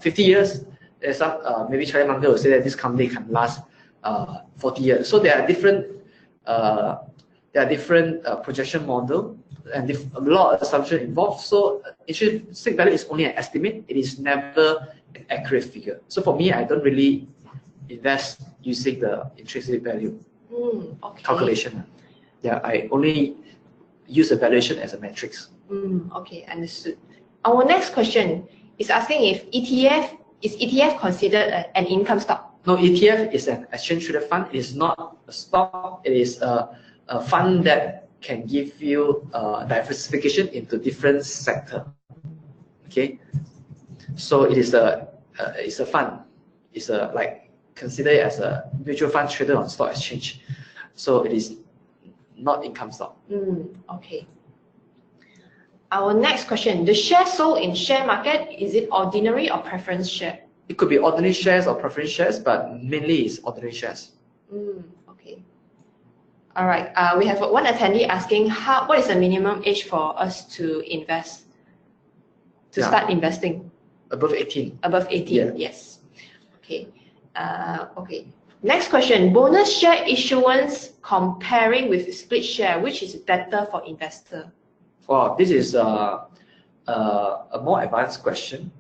50 years. There's some, maybe Charlie Munger will say that this company can last 40 years. So there are different projection model, and a lot of assumption involved. So intrinsic value is only an estimate. It is never an accurate figure. So for me, I don't really invest using the intrinsic value calculation. Yeah, I only use evaluation as a matrix. Okay, understood. Our next question is asking if is ETF considered an income stock? No, ETF is an exchange traded fund. It is not a stock. It is a fund that can give you diversification into different sector. Okay, so it is it's a fund. It's consider it as a mutual fund traded on stock exchange. So it is not income stock. Okay. Our next question: the share sold in share market, is it ordinary or preference share? It could be ordinary shares or preference shares, but mainly it's ordinary shares. Okay. All right. We have one attendee asking what is the minimum age for us to invest, start investing? Above 18. Above 18, yeah. Yes. Okay. Okay. Next question: bonus share issuance comparing with split share, which is better for investor? Well, this is a more advanced question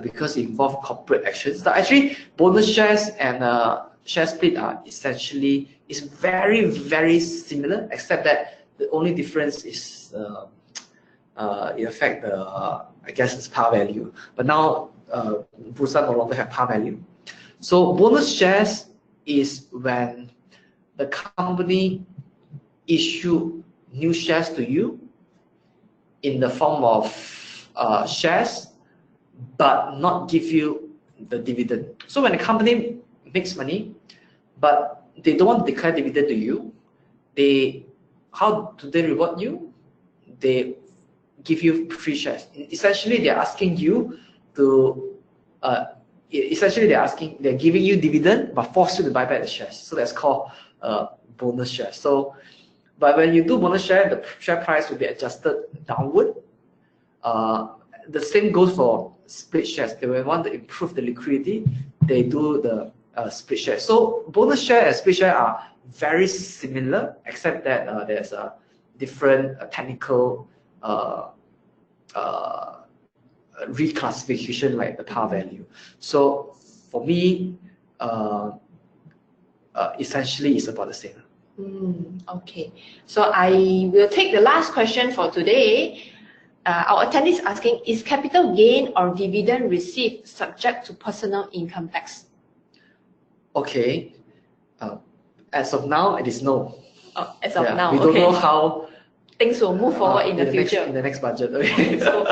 because it involves corporate actions. Now, actually, bonus shares and share split are essentially very, very similar, except that the only difference is it affects I guess it's par value. But now Bursa no longer have par value. So bonus shares is when the company issue new shares to you in the form of shares, but not give you the dividend. So when a company makes money, but they don't want to declare dividend to you, how do they reward you? They give you free shares. Essentially, they're asking you to. They're giving you dividend, but force you to buy back the shares. So that's called bonus shares. So, but when you do bonus share, the share price will be adjusted downward. The same goes for split shares. They will want to improve the liquidity. They do the split share. So bonus share and split share are very similar, except that there's a different technical reclassification, like the par value. So for me, essentially it's about the same. Okay, so I will take the last question for today. Our attendee is asking, is capital gain or dividend received subject to personal income tax? Okay, as of now, it is no. As of now, we don't know how things will move forward in the future. In the next budget. Okay. So,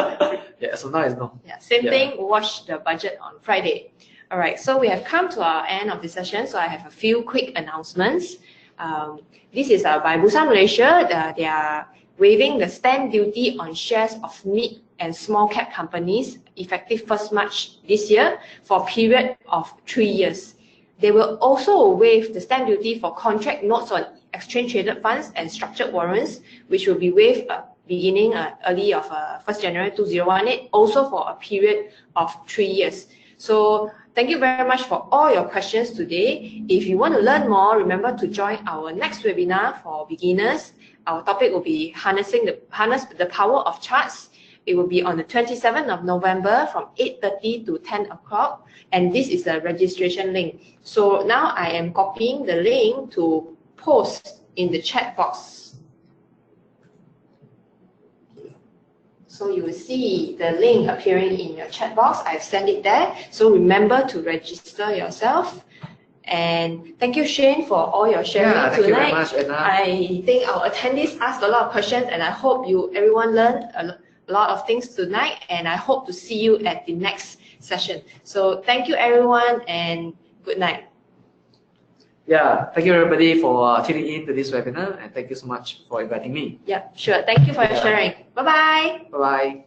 yeah, so now it's no. Yeah, same thing. We'll watch the budget on Friday. All right, so we have come to our end of the session. So I have a few quick announcements. This is by Bursa Malaysia. They are waiving the stamp duty on shares of mid and small cap companies effective 1st March this year for a period of 3 years. They will also waive the stamp duty for contract notes on exchange traded funds and structured warrants, which will be waived beginning early of 1st January 2018, also for a period of 3 years. So thank you very much for all your questions today. If you want to learn more, remember to join our next webinar for beginners. Our topic will be harness the power of charts. It will be on the 27th of November from 8:30 to 10 o'clock. And this is the registration link. So now I am copying the link to post in the chat box. So you will see the link appearing in your chat box. I've sent it there. So remember to register yourself. And thank you, Shane, for all your sharing Yeah, tonight. thank you very much, Anna. I think our attendees asked a lot of questions, and I hope everyone learned a lot of things tonight. And I hope to see you at the next session. So thank you, everyone, and good night. Yeah, thank you everybody for tuning in to this webinar, and thank you so much for inviting me. Yeah, sure. Thank you for your sharing. Bye-bye. Bye-bye.